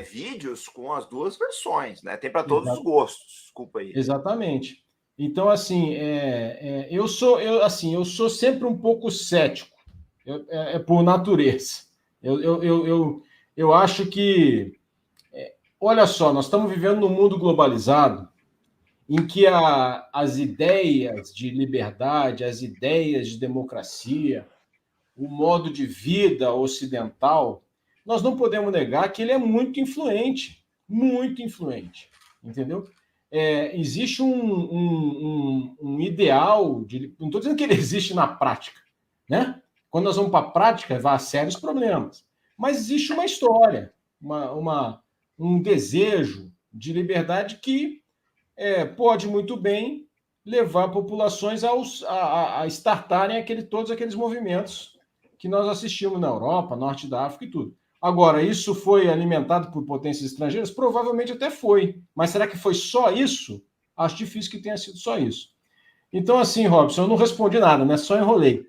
vídeos com as 2 versões, né? Tem para todos os gostos. Desculpa aí. Exatamente. Então, assim, eu sou sempre um pouco cético, por natureza. Eu acho que... olha só, nós estamos vivendo num mundo globalizado em que as ideias de liberdade, as ideias de democracia, o modo de vida ocidental, nós não podemos negar que ele é muito influente, entendeu? Existe um ideal, não estou dizendo que ele existe na prática, né? Quando nós vamos para a prática, vai a sérios problemas. Mas existe uma história, um desejo de liberdade que pode muito bem levar populações a startarem todos aqueles movimentos que nós assistimos na Europa, norte da África e tudo. Agora, isso foi alimentado por potências estrangeiras? Provavelmente até foi. Mas será que foi só isso? Acho difícil que tenha sido só isso. Então, assim, Robson, eu não respondi nada, né? Só enrolei.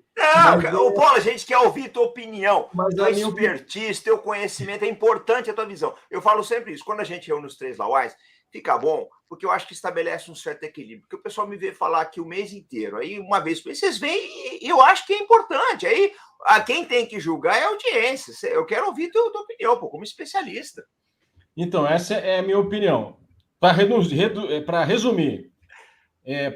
Não, Paulo, a gente quer ouvir tua opinião, tua expertise, teu conhecimento, é importante a tua visão. Eu falo sempre isso, quando a gente reúne os 3 Lauais, fica bom, porque eu acho que estabelece um certo equilíbrio, porque o pessoal me vê falar aqui o mês inteiro, aí uma vez por mês, vocês veem, e eu acho que é importante, aí quem tem que julgar é a audiência, eu quero ouvir tua opinião, pô, como especialista. Então, essa é a minha opinião. Para resumir,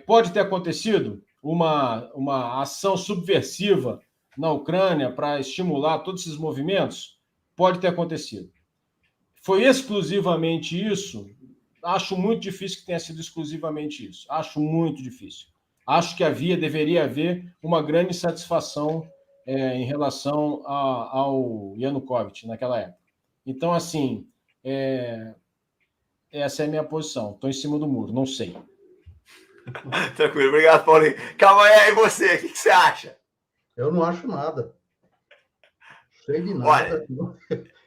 pode ter acontecido uma ação subversiva na Ucrânia para estimular todos esses movimentos? Pode ter acontecido. Foi exclusivamente isso? Acho muito difícil que tenha sido exclusivamente isso. Acho muito difícil. Acho que deveria haver uma grande satisfação em relação ao Yanukovych naquela época. Então, assim, essa é a minha posição. Estou em cima do muro, não sei. Tranquilo, obrigado, Paulinho. Calma aí, você, o que você acha? Eu não acho nada. Sei de nada. Olha,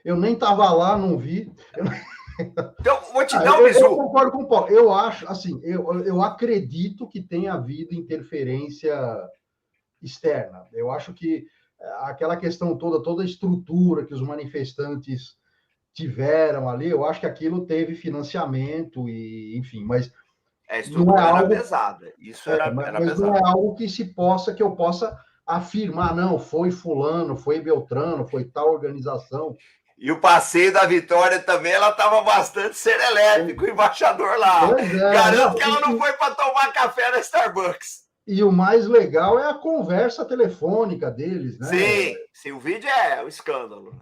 eu nem estava lá, não vi. Então, vou te dar um bisu. Eu concordo com o Paulo. Eu acho, assim, eu acredito que tenha havido interferência externa. Eu acho que aquela questão toda a estrutura que os manifestantes tiveram ali, eu acho que aquilo teve financiamento e, enfim, mas a estrutura era algo pesada. Isso era pesado. Não é algo que eu possa afirmar, não, foi fulano, foi Beltrano, foi tal organização. E o passeio da Vitória também, ela estava bastante serelepe com o embaixador lá. Garanto que ela não foi para tomar café na Starbucks. E o mais legal é a conversa telefônica deles, né? Sim, o vídeo é o escândalo.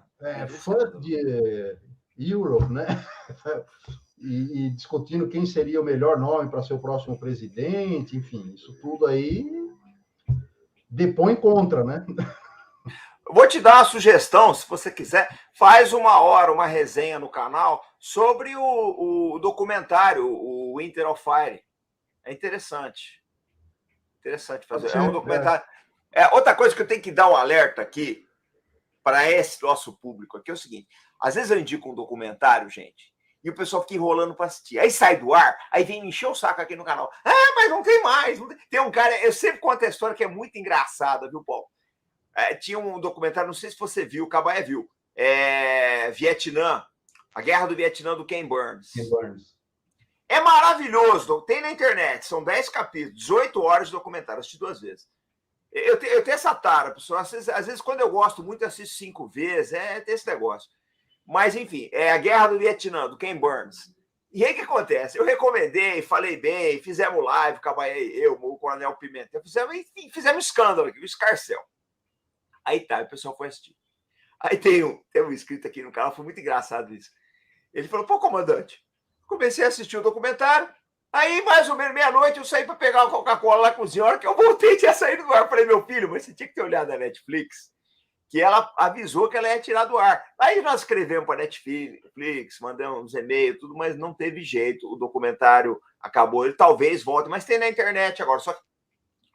Fã de Europe, né? E discutindo quem seria o melhor nome para ser o próximo presidente, enfim, isso tudo aí depõe contra, né? Eu vou te dar uma sugestão, se você quiser, faz uma resenha no canal sobre o documentário, o Winter of Fire. É interessante. Interessante fazer. É um documentário. Outra coisa que eu tenho que dar um alerta aqui para esse nosso público aqui é o seguinte: às vezes eu indico um documentário, gente, e o pessoal fica enrolando para assistir. Aí sai do ar, aí vem me encher o saco aqui no canal. Mas não tem mais. Tem um cara, eu sempre conto a história que é muito engraçada, viu, Paulo? Tinha um documentário, não sei se você viu, o Cabaé viu. Vietnã, a Guerra do Vietnã, do Ken Burns. É maravilhoso, tem na internet, são 10 capítulos, 18 horas de documentário, assisti 2 vezes. Eu tenho essa tara, pessoal. Às vezes, quando eu gosto muito, eu assisto 5 vezes, tem esse negócio. Mas, enfim, é a Guerra do Vietnã, do Ken Burns. E aí o que acontece? Eu recomendei, falei bem, fizemos live, Cabaé, eu, o Coronel Pimenta, fizemos escândalo aqui, o escarcel. Aí tá, o pessoal foi assistir. Aí tem um inscrito aqui no canal, foi muito engraçado isso. Ele falou, pô, comandante, comecei a assistir o documentário, aí mais ou menos meia-noite eu saí para pegar uma Coca-Cola lá com o senhor, que eu voltei e tinha saído do ar. Eu falei, meu filho, mas você tinha que ter olhado a Netflix, que ela avisou que ela ia tirar do ar. Aí nós escrevemos para a Netflix, mandamos uns e-mails, tudo, mas não teve jeito, o documentário acabou, ele talvez volte, mas tem na internet agora,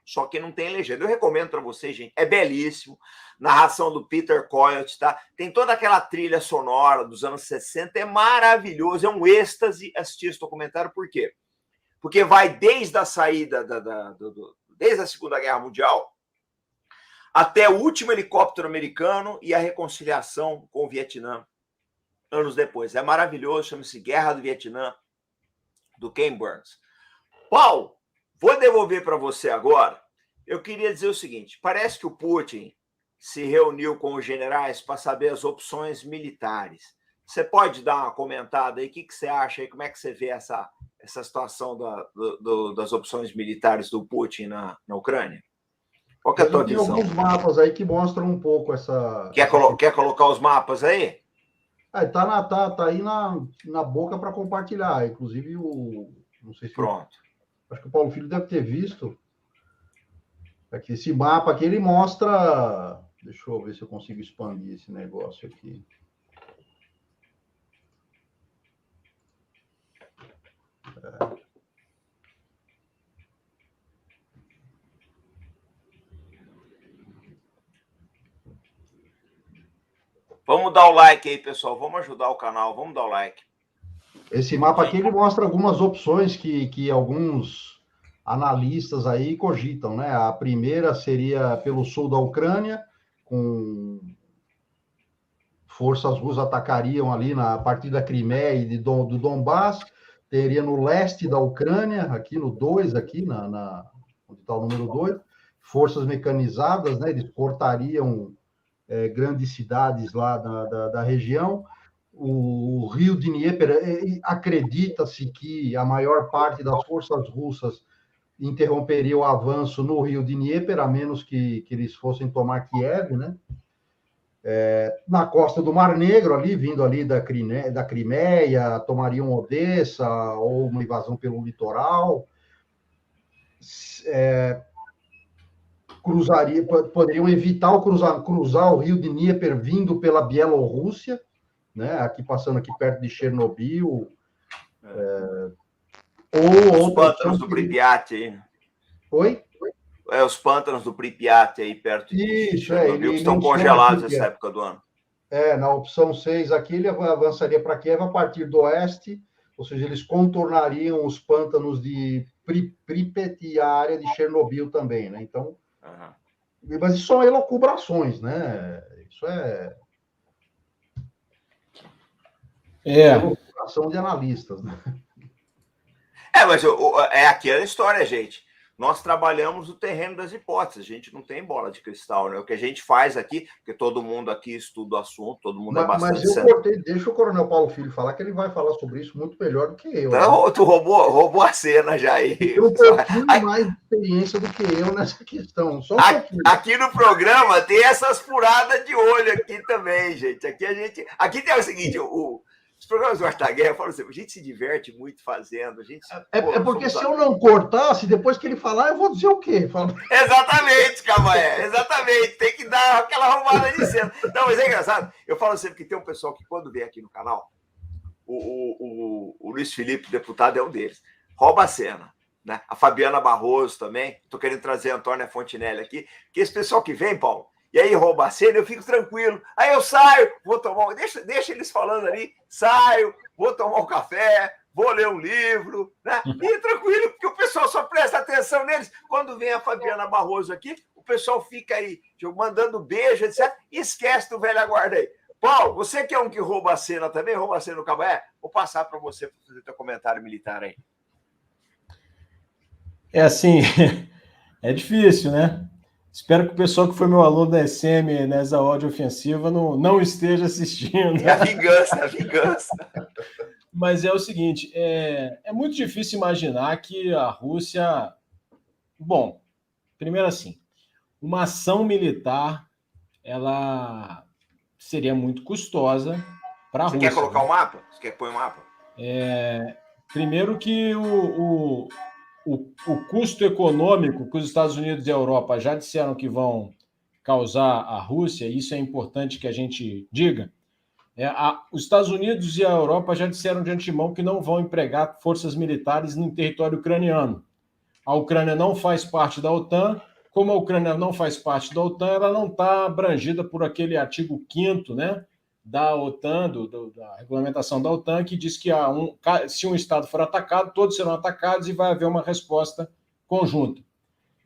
só que não tem legenda. Eu recomendo para vocês, gente, é belíssimo, narração do Peter Coyote, tá? Tem toda aquela trilha sonora dos anos 60, é maravilhoso, é um êxtase assistir esse documentário, por quê? Porque vai desde a saída, desde a Segunda Guerra Mundial, até o último helicóptero americano e a reconciliação com o Vietnã, anos depois. É maravilhoso, chama-se Guerra do Vietnã, do Ken Burns. Paulo, vou devolver para você agora. Eu queria dizer o seguinte, parece que o Putin se reuniu com os generais para saber as opções militares. Você pode dar uma comentada aí? O que você acha aí? Como é que você vê essa essa situação das opções militares do Putin na Ucrânia? Qual que é a tua visão? Tem alguns mapas aí que mostram um pouco essa... Quer colocar os mapas aí? Tá aí na boca para compartilhar. Inclusive, não sei se... Pronto. Acho que o Paulo Filho deve ter visto. Aqui, esse mapa aqui, ele mostra... Deixa eu ver se eu consigo expandir esse negócio aqui. Vamos dar o like aí, pessoal. Vamos ajudar o canal. Vamos dar o like. Esse mapa aqui, ele mostra algumas opções que alguns analistas aí cogitam, né? A primeira seria pelo sul da Ucrânia, com forças russas atacariam ali a partir da Crimeia e do Donbass. Teria no leste da Ucrânia, aqui no 2, aqui onde está o número 2, forças mecanizadas, né? Eles cortariam grandes cidades lá da região. O rio de Dnieper, acredita-se que a maior parte das forças russas interromperia o avanço no rio de Dnieper, a menos que eles fossem tomar Kiev, né? Na costa do Mar Negro, ali, vindo ali da Crimeia, tomariam Odessa, ou uma invasão pelo litoral. Poderiam evitar cruzar o rio de Dnieper vindo pela Bielorrússia, né? Aqui passando aqui perto de Chernobyl. Os pântanos do Pripyat aí. Oi? Os pântanos do Pripyat aí perto de Chernobyl, que estão congelados nessa época do ano. Na opção 6 aqui, ele avançaria para Kiev a partir do oeste, ou seja, eles contornariam os pântanos de Pripyat e a área de Chernobyl também, né? Então, mas isso são elucubrações, né? Isso é elucubração de analistas, né? Mas é aquela história, gente. Nós trabalhamos o terreno das hipóteses, a gente não tem bola de cristal, né? O que a gente faz aqui, porque todo mundo aqui estuda o assunto, todo mundo é bastante... Mas eu cortei, deixa o Coronel Paulo Filho falar, que ele vai falar sobre isso muito melhor do que eu. Então, né? Tu roubou a cena já aí. Tem um pouquinho mais de experiência do que eu nessa questão. Só aqui no programa tem essas furadas de olho aqui também, gente. Aqui tem o seguinte, os programas do Arte da Guerra, eu falo assim, a gente se diverte muito fazendo. Porque se eu não cortasse, depois que ele falar, eu vou dizer o quê? Exatamente, Camaé, exatamente. Tem que dar aquela arrumada de cena. Não, mas é engraçado. Eu falo sempre que tem um pessoal que, quando vem aqui no canal, o Luiz Felipe, deputado, é um deles. Rouba a cena. Né? A Fabiana Barroso também. Estou querendo trazer a Antônia Fontinelli aqui. Que esse pessoal que vem, Paulo, e aí rouba a cena, eu fico tranquilo. Aí eu saio, vou tomar... Deixa eles falando ali. Saio, vou tomar um café, vou ler um livro, né? E tranquilo, porque o pessoal só presta atenção neles. Quando vem a Fabiana Barroso aqui, o pessoal fica aí mandando beijo, etc. E esquece do velho guarda aí. Paulo, você que é um que rouba a cena também, rouba a cena no Cabaé? Vou passar para você fazer teu comentário militar aí. Assim, é difícil, né? Espero que o pessoal que foi meu aluno da SM nessa ódio ofensiva não esteja assistindo. É a vingança. Mas é o seguinte, é muito difícil imaginar que a Rússia... Bom, primeiro assim, uma ação militar, ela seria muito custosa para a Rússia. Você quer colocar o mapa? Você quer pôr o mapa? Primeiro que o custo econômico que os Estados Unidos e a Europa já disseram que vão causar à Rússia, e isso é importante que a gente diga, os Estados Unidos e a Europa já disseram de antemão que não vão empregar forças militares no território ucraniano. A Ucrânia não faz parte da OTAN. Como a Ucrânia não faz parte da OTAN, ela não está abrangida por aquele artigo 5º, né, da OTAN, da regulamentação da OTAN, que diz que se um Estado for atacado, todos serão atacados e vai haver uma resposta conjunta.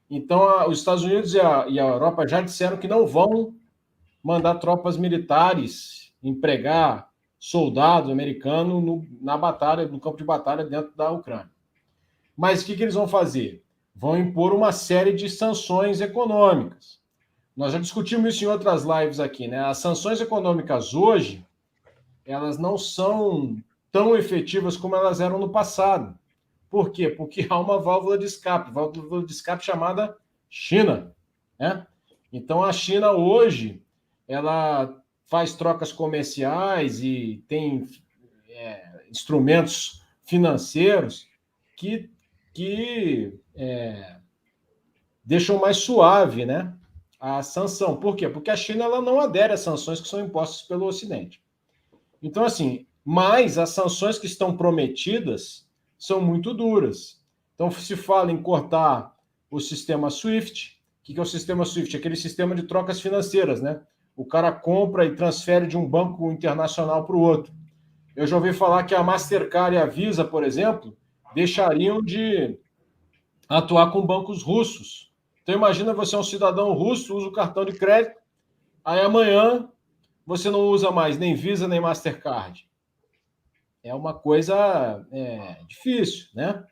Então, os Estados Unidos e a Europa já disseram que não vão mandar tropas militares, empregar soldado americano na batalha, no campo de batalha dentro da Ucrânia. Mas o que eles vão fazer? Vão impor uma série de sanções econômicas. Nós já discutimos isso em outras lives aqui, né? As sanções econômicas hoje, elas não são tão efetivas como elas eram no passado. Por quê? Porque há uma válvula de escape chamada China, né? Então, a China hoje, ela faz trocas comerciais e tem instrumentos financeiros que deixam mais suave, né, a sanção. Por quê? Porque a China ela não adere às sanções que são impostas pelo Ocidente. Então, assim, mas as sanções que estão prometidas são muito duras. Então, se fala em cortar o sistema SWIFT. O que é o sistema SWIFT? Aquele sistema de trocas financeiras, né? O cara compra e transfere de um banco internacional para o outro. Eu já ouvi falar que a Mastercard e a Visa, por exemplo, deixariam de atuar com bancos russos. Então, imagina você é um cidadão russo, usa o cartão de crédito, aí amanhã você não usa mais nem Visa nem Mastercard. É uma coisa difícil, né?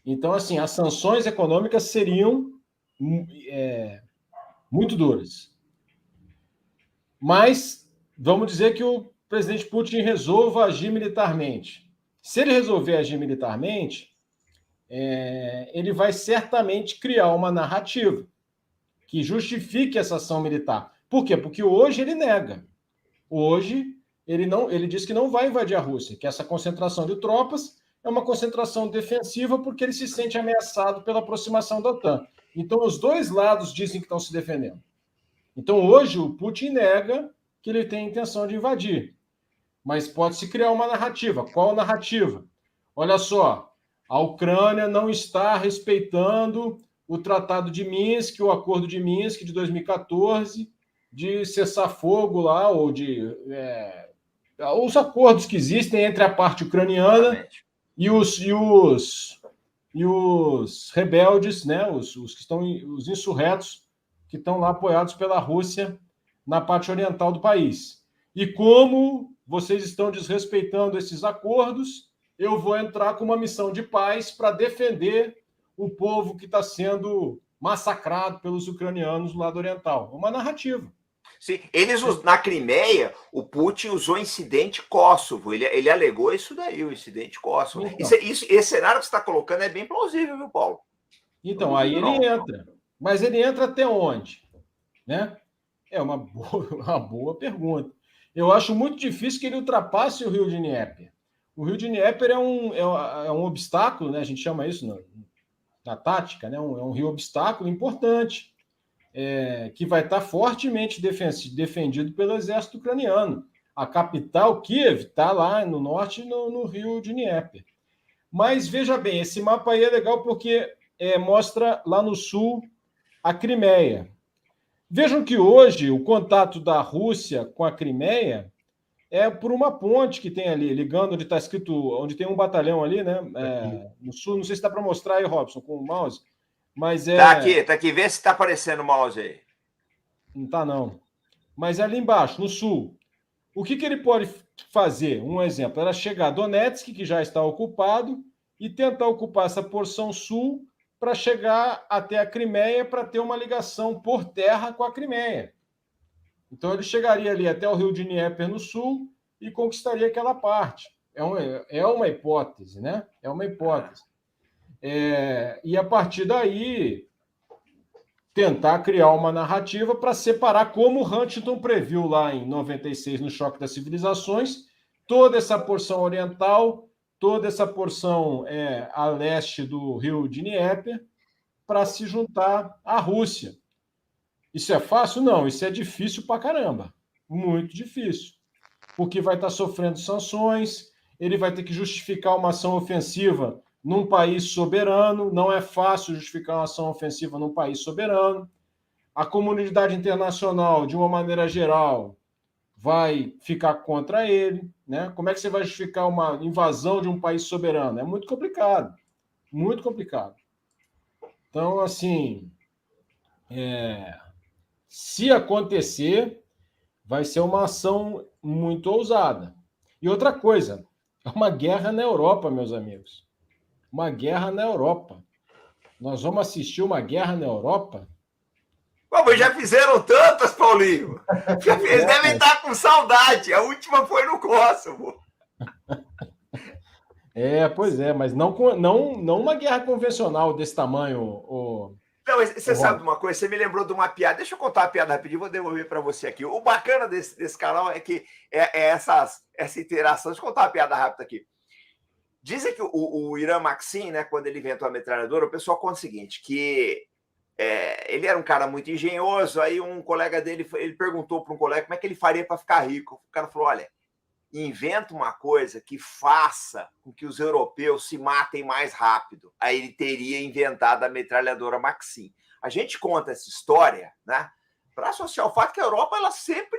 Então, assim, as sanções econômicas seriam muito duras. Mas vamos dizer que o presidente Putin resolva agir militarmente. Se ele resolver agir militarmente, ele vai certamente criar uma narrativa que justifique essa ação militar. Por quê? Porque hoje ele nega. Hoje ele diz que não vai invadir a Rússia, que essa concentração de tropas é uma concentração defensiva porque ele se sente ameaçado pela aproximação da OTAN. Então, os dois lados dizem que estão se defendendo. Então, hoje, o Putin nega que ele tem a intenção de invadir. Mas pode-se criar uma narrativa. Qual narrativa? Olha só, a Ucrânia não está respeitando o Tratado de Minsk, o Acordo de Minsk de 2014, de cessar fogo lá, ou os acordos que existem entre a parte ucraniana e os rebeldes, né, os insurretos que estão lá apoiados pela Rússia na parte oriental do país. E como vocês estão desrespeitando esses acordos, eu vou entrar com uma missão de paz para defender o povo que está sendo massacrado pelos ucranianos do lado oriental. Uma narrativa. Sim, na Crimeia, o Putin usou incidente Kosovo. Ele alegou isso daí, o incidente Kosovo. Então, esse cenário que você está colocando é bem plausível, viu, Paulo? Então, aí ele entra. Mas ele entra até onde? Né? É uma boa pergunta. Eu acho muito difícil que ele ultrapasse o rio de Dnieper. O rio de Dnieper é um obstáculo, né? A gente chama isso na tática, né? É um rio obstáculo importante, que vai estar fortemente defendido pelo exército ucraniano. A capital, Kiev, está lá no norte, no rio de Dnieper. Mas, veja bem, esse mapa aí é legal porque mostra lá no sul a Crimeia. Vejam que hoje o contato da Rússia com a Crimeia é por uma ponte que tem ali, ligando onde está escrito, onde tem um batalhão ali, né? No sul, não sei se dá para mostrar aí, Robson, com o mouse, mas Tá aqui, vê se está aparecendo o mouse aí. Não está, não. Mas ali embaixo, no sul, o que ele pode fazer? Um exemplo, era chegar a Donetsk, que já está ocupado, e tentar ocupar essa porção sul para chegar até a Crimeia para ter uma ligação por terra com a Crimeia. Então, ele chegaria ali até o rio de Dnieper no sul e conquistaria aquela parte. É uma hipótese, né? É uma hipótese. E, a partir daí, tentar criar uma narrativa para separar, como Huntington previu lá em 96, no Choque das Civilizações, toda essa porção oriental, toda essa porção a leste do rio de Dnieper, para se juntar à Rússia. Isso é fácil? Não, isso é difícil pra caramba. Muito difícil. Porque vai estar sofrendo sanções, ele vai ter que justificar uma ação ofensiva num país soberano, não é fácil justificar uma ação ofensiva num país soberano. A comunidade internacional, de uma maneira geral, vai ficar contra ele, né? Como é que você vai justificar uma invasão de um país soberano? É muito complicado, muito complicado. Então, assim, se acontecer, vai ser uma ação muito ousada. E outra coisa, é uma guerra na Europa, meus amigos. Uma guerra na Europa. Nós vamos assistir uma guerra na Europa? Mas já fizeram tantas, Paulinho. Eles devem estar com saudade. A última foi no Kosovo. Pois é, mas não uma guerra convencional desse tamanho. Não, você sabe de uma coisa? Você me lembrou de uma piada. Deixa eu contar uma piada rapidinho, vou devolver para você aqui. O bacana desse canal é que essa interação. Deixa eu contar uma piada rápida aqui. Dizem que o Hiram Maxim, né, quando ele inventou a metralhadora, o pessoal conta o seguinte, que ele era um cara muito engenhoso, aí um colega dele, ele perguntou para um colega como é que ele faria para ficar rico. O cara falou, olha, inventa uma coisa que faça com que os europeus se matem mais rápido. Aí ele teria inventado a metralhadora Maxim. A gente conta essa história, né, para associar o fato que a Europa ela sempre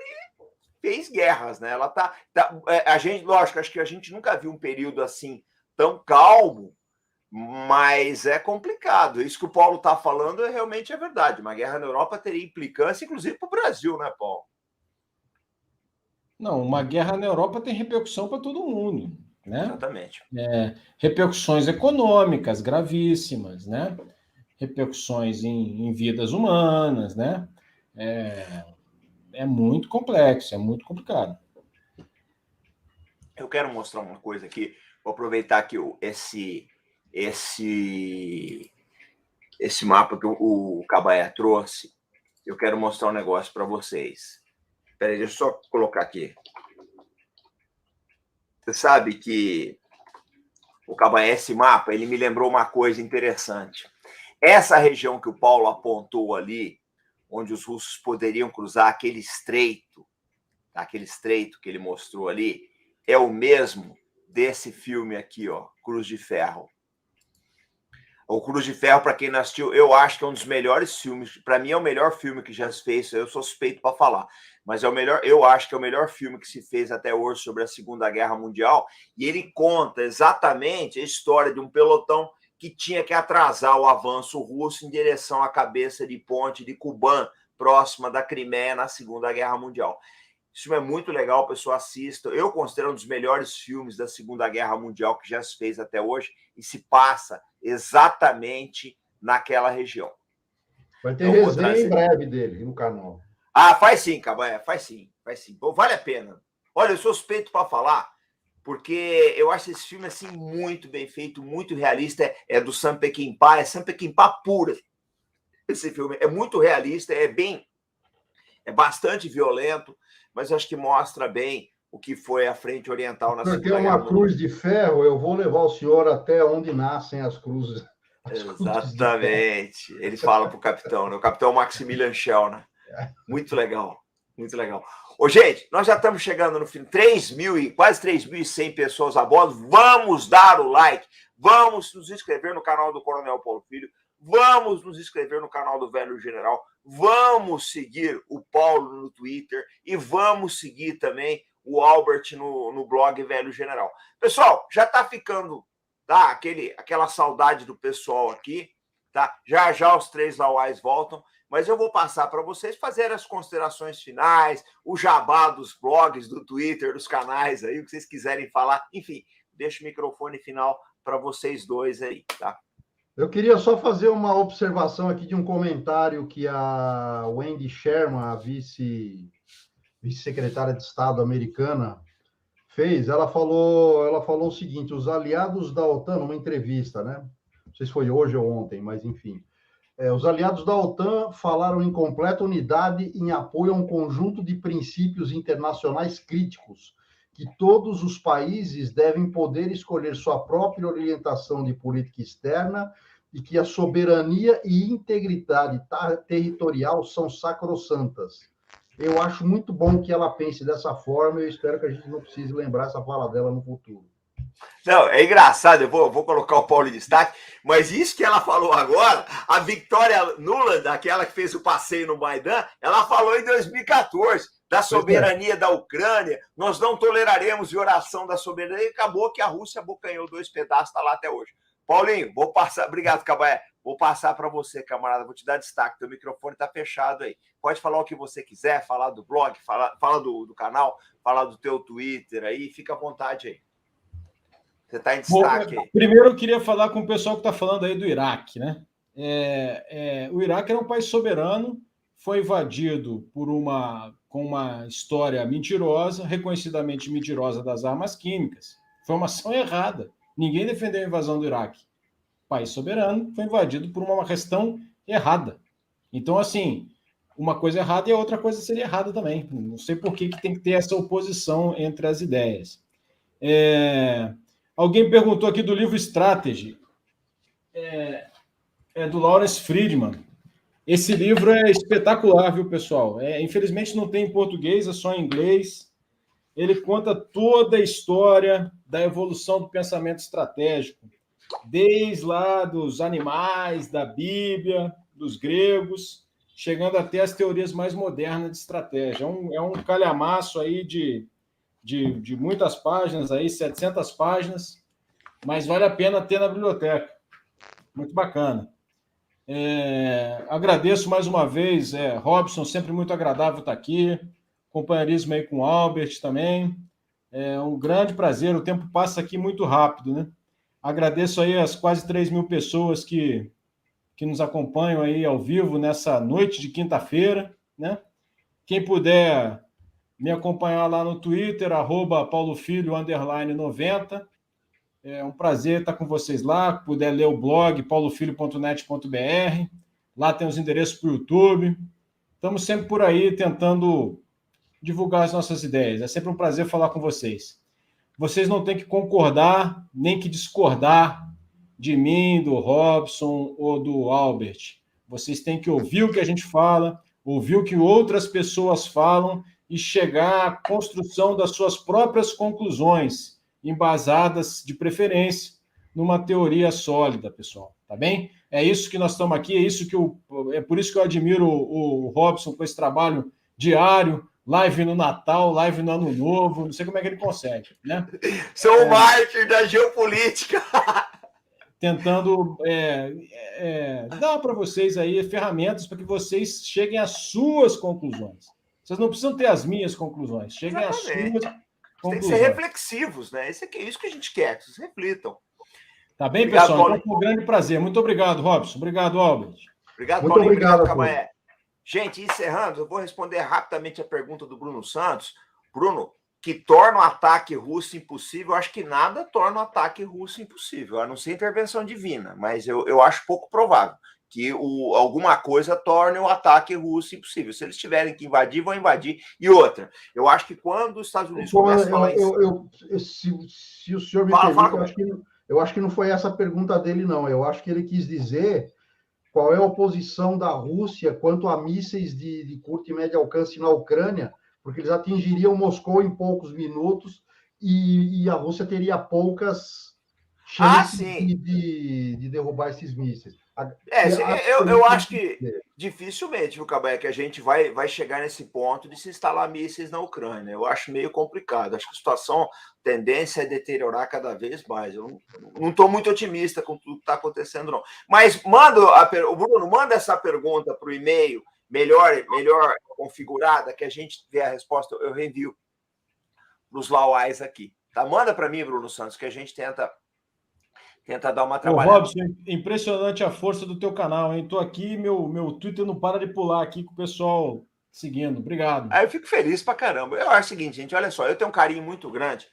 fez guerras, né? Ela a gente, lógico, acho que a gente nunca viu um período assim tão calmo, mas é complicado. Isso que o Paulo está falando realmente é verdade. Uma guerra na Europa teria implicância, inclusive para o Brasil, né, Paulo? Não, uma guerra na Europa tem repercussão para todo mundo, né? Exatamente. Repercussões econômicas gravíssimas, né? Repercussões em vidas humanas, né? É muito complexo, é muito complicado. Eu quero mostrar uma coisa aqui. Vou aproveitar que esse mapa que o Cabaé trouxe. Eu quero mostrar um negócio para vocês. Espera aí, deixa eu só colocar aqui. Você sabe que o Cabaé, esse mapa, ele me lembrou uma coisa interessante. Essa região que o Paulo apontou ali, onde os russos poderiam cruzar aquele estreito que ele mostrou ali, é o mesmo desse filme aqui, ó, Cruz de Ferro. O Cruz de Ferro, para quem não assistiu, eu acho que é um dos melhores filmes. Para mim, é o melhor filme que já se fez. Eu sou suspeito para falar, mas é o melhor. Eu acho que é o melhor filme que se fez até hoje sobre a Segunda Guerra Mundial. E ele conta exatamente a história de um pelotão que tinha que atrasar o avanço russo em direção à cabeça de ponte de Kuban, próxima da Crimeia, na Segunda Guerra Mundial. Isso é muito legal, o pessoal assista. Eu considero um dos melhores filmes da Segunda Guerra Mundial que já se fez até hoje e se passa exatamente naquela região. Vai ter resenha em breve dele no canal. Faz sim, Cabanha, faz sim. Bom, vale a pena. Olha, eu sou suspeito para falar, porque eu acho esse filme assim muito bem feito, muito realista. É do Sam Peckinpah, é Sam Peckinpah pura. Esse filme é muito realista, é bastante violento, mas acho que mostra bem o que foi a frente oriental na Segunda Guerra Mundial. Porque é uma cruz de ferro, eu vou levar o senhor até onde nascem as cruzes. Exatamente. Ele fala para o capitão, né? O capitão Maximilian Schell, né? Muito legal, muito legal. Ô, gente, nós já estamos chegando no fim, quase 3.100 pessoas a bordo. Vamos dar o like, vamos nos inscrever no canal do Coronel Paulo Filho, vamos nos inscrever no canal do Velho General, vamos seguir o Paulo no Twitter e vamos seguir também o Albert no blog Velho General. Pessoal, já está ficando, tá? Aquela saudade do pessoal aqui, tá? Já os 3 Lauais voltam, mas eu vou passar para vocês fazer as considerações finais, o jabá dos blogs, do Twitter, dos canais aí, o que vocês quiserem falar. Enfim, deixo o microfone final para vocês dois aí, tá? Eu queria só fazer uma observação aqui de um comentário que a Wendy Sherman, a vice-secretária de Estado americana, fez. Ela falou o seguinte: os aliados da OTAN, numa entrevista, né? Não sei se foi hoje ou ontem, mas enfim. Os aliados da OTAN falaram em completa unidade em apoio a um conjunto de princípios internacionais críticos, que todos os países devem poder escolher sua própria orientação de política externa e que a soberania e integridade territorial são sacrossantas. Eu acho muito bom que ela pense dessa forma e eu espero que a gente não precise lembrar essa fala dela no futuro. Não, é engraçado, eu vou colocar o Paulo em destaque, mas isso que ela falou agora, a Victoria Nuland, aquela que fez o passeio no Maidan, ela falou em 2014, da soberania da Ucrânia, nós não toleraremos violação da soberania, e acabou que a Rússia abocanhou 2 pedaços, está lá até hoje. Paulinho, vou passar, obrigado, Cabaé, vou passar para você, camarada, vou te dar destaque, teu microfone está fechado aí, pode falar o que você quiser, falar do blog, fala do canal, falar do teu Twitter aí, fica à vontade aí. Você está em destaque. Bom, primeiro eu queria falar com o pessoal que está falando aí do Iraque, né? O Iraque era um país soberano, foi invadido com uma história mentirosa, reconhecidamente mentirosa das armas químicas. Foi uma ação errada, Ninguém defendeu a invasão do Iraque. O país soberano foi invadido por uma questão errada. Então, assim, uma coisa errada e a outra coisa seria errada também. Não sei por que tem que ter essa oposição entre as ideias. Alguém perguntou aqui do livro Strategy. É do Lawrence Friedman. Esse livro é espetacular, viu, pessoal? Infelizmente não tem em português, é só em inglês. Ele conta toda a história da evolução do pensamento estratégico, desde lá dos animais, da Bíblia, dos gregos, chegando até as teorias mais modernas de estratégia. É um calhamaço aí de muitas páginas, aí, 700 páginas, mas vale a pena ter na biblioteca. Muito bacana. Agradeço mais uma vez, Robson, sempre muito agradável estar aqui, companheirismo aí com o Albert também, é um grande prazer, o tempo passa aqui muito rápido, né? Agradeço aí as quase 3.000 pessoas que nos acompanham aí ao vivo nessa noite de quinta-feira, né? Quem puder me acompanhar lá no Twitter, @paulofilho_90. É um prazer estar com vocês lá. Puder ler o blog paulofilho.net.br. Lá tem os endereços para o YouTube. Estamos sempre por aí tentando divulgar as nossas ideias. É sempre um prazer falar com vocês. Vocês não têm que concordar, nem que discordar de mim, do Robson ou do Albert. Vocês têm que ouvir o que a gente fala, ouvir o que outras pessoas falam e chegar à construção das suas próprias conclusões, embasadas, de preferência, numa teoria sólida, pessoal. Tá bem? É isso que nós estamos aqui, é por isso que eu admiro o Robson com esse trabalho diário, live no Natal, live no Ano Novo, não sei como é que ele consegue, né? Sou o mártir da geopolítica. Tentando dar para vocês aí ferramentas para que vocês cheguem às suas conclusões. Vocês não precisam ter as minhas conclusões, cheguem às suas conclusões. Tem que ser reflexivos, né? Isso que a gente quer, que vocês reflitam. Tá bem, obrigado, pessoal? Então, foi um grande prazer. Muito obrigado, Robson. Obrigado, Albert. Obrigado, muito Paulinho. obrigado, Cabaé. Gente, encerrando, eu vou responder rapidamente a pergunta do Bruno Santos. Bruno, que torna o ataque russo impossível, eu acho que nada torna o ataque russo impossível, a não ser intervenção divina, mas eu acho pouco provável que alguma coisa torne o ataque russo impossível. Se eles tiverem que invadir, vão invadir. E outra, eu acho que quando os Estados Unidos começam a falar isso... Se o senhor me permite, eu acho que não foi essa a pergunta dele, não. Eu acho que ele quis dizer qual é a posição da Rússia quanto a mísseis de curto e médio alcance na Ucrânia, porque eles atingiriam Moscou em poucos minutos e a Rússia teria poucas chances de derrubar esses mísseis. Eu acho que dificilmente, viu, Cabé, que a gente vai chegar nesse ponto de se instalar mísseis na Ucrânia. Eu acho meio complicado. Acho que a situação, a tendência é deteriorar cada vez mais. Eu não estou muito otimista com tudo que está acontecendo, não. Mas o Bruno, manda essa pergunta para o e-mail melhor configurada, que a gente vê a resposta, eu reenvio para os lauais aqui. Tá? Manda para mim, Bruno Santos, que a gente tenta dar uma trabalhada. Robson, impressionante a força do teu canal, hein? Tô aqui, meu Twitter não para de pular aqui com o pessoal seguindo. Obrigado. Eu fico feliz pra caramba. Eu acho o seguinte, gente, olha só, eu tenho um carinho muito grande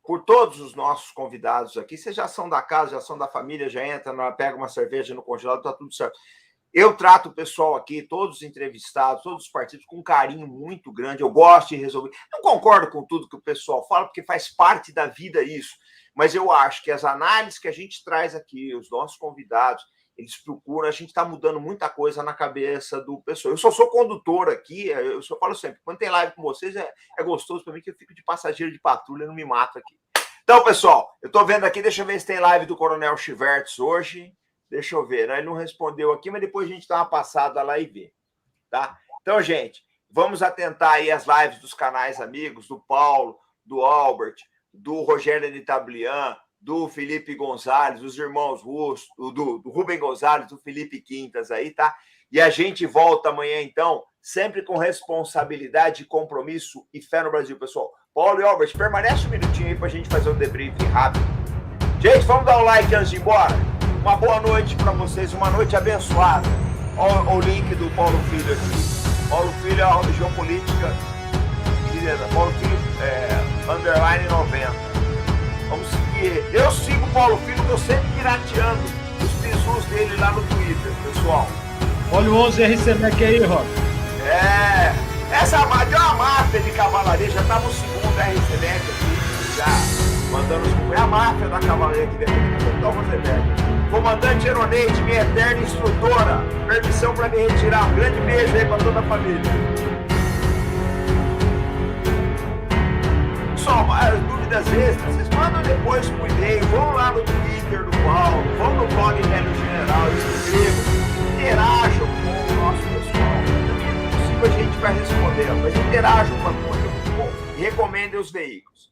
por todos os nossos convidados aqui. Vocês já são da casa, já são da família, já entra, pega uma cerveja no congelado, tá tudo certo. Eu trato o pessoal aqui, todos os entrevistados, todos os partidos, com um carinho muito grande. Eu gosto de resolver. Não concordo com tudo que o pessoal fala, porque faz parte da vida isso. Mas eu acho que as análises que a gente traz aqui, os nossos convidados, eles procuram, a gente está mudando muita coisa na cabeça do pessoal. Eu só sou condutor aqui, eu só falo sempre, quando tem live com vocês, é gostoso para mim que eu fico de passageiro de patrulha, não me mato aqui. Então, pessoal, eu estou vendo aqui, deixa eu ver se tem live do Coronel Chivertz hoje. Deixa eu ver, né? Ele não respondeu aqui, mas depois a gente dá uma passada lá e vê. Tá? Então, gente, vamos atentar aí as lives dos canais amigos, do Paulo, do Albert, do Rogério de Tablian, do Felipe Gonzalez, dos irmãos Russo, do Rubem Gonzalez, do Felipe Quintas aí, tá? E a gente volta amanhã, então, sempre com responsabilidade, compromisso e fé no Brasil, pessoal. Paulo e Albert, permanece um minutinho aí pra gente fazer um debriefing rápido. Gente, vamos dar um like antes de ir embora? Uma boa noite para vocês, uma noite abençoada. Olha o link do Paulo Filho aqui. Paulo Filho é a geopolítica. Paulo Filho _90. Vamos seguir ele. Eu sigo o Paulo Filho, estou sempre pirateando os bizus dele lá no Twitter, pessoal. Olha o 11 RCMEC aí, Rob. Essa deu uma máfia de cavalaria, já estava o segundo RCMEC aqui, já mandando os... É a máfia da cavalaria aqui dentro. Então, comandante Eroneide, minha eterna instrutora, permissão para me retirar. Um grande beijo aí para toda a família. Só mais dúvidas extras, vocês mandam depois por e-mail, vão lá no Twitter do Paulo, vão no blog Velho General, escrevam, interajam com o nosso pessoal. Também é possível, a gente vai responder, mas interajam com a conta, e recomendem os veículos.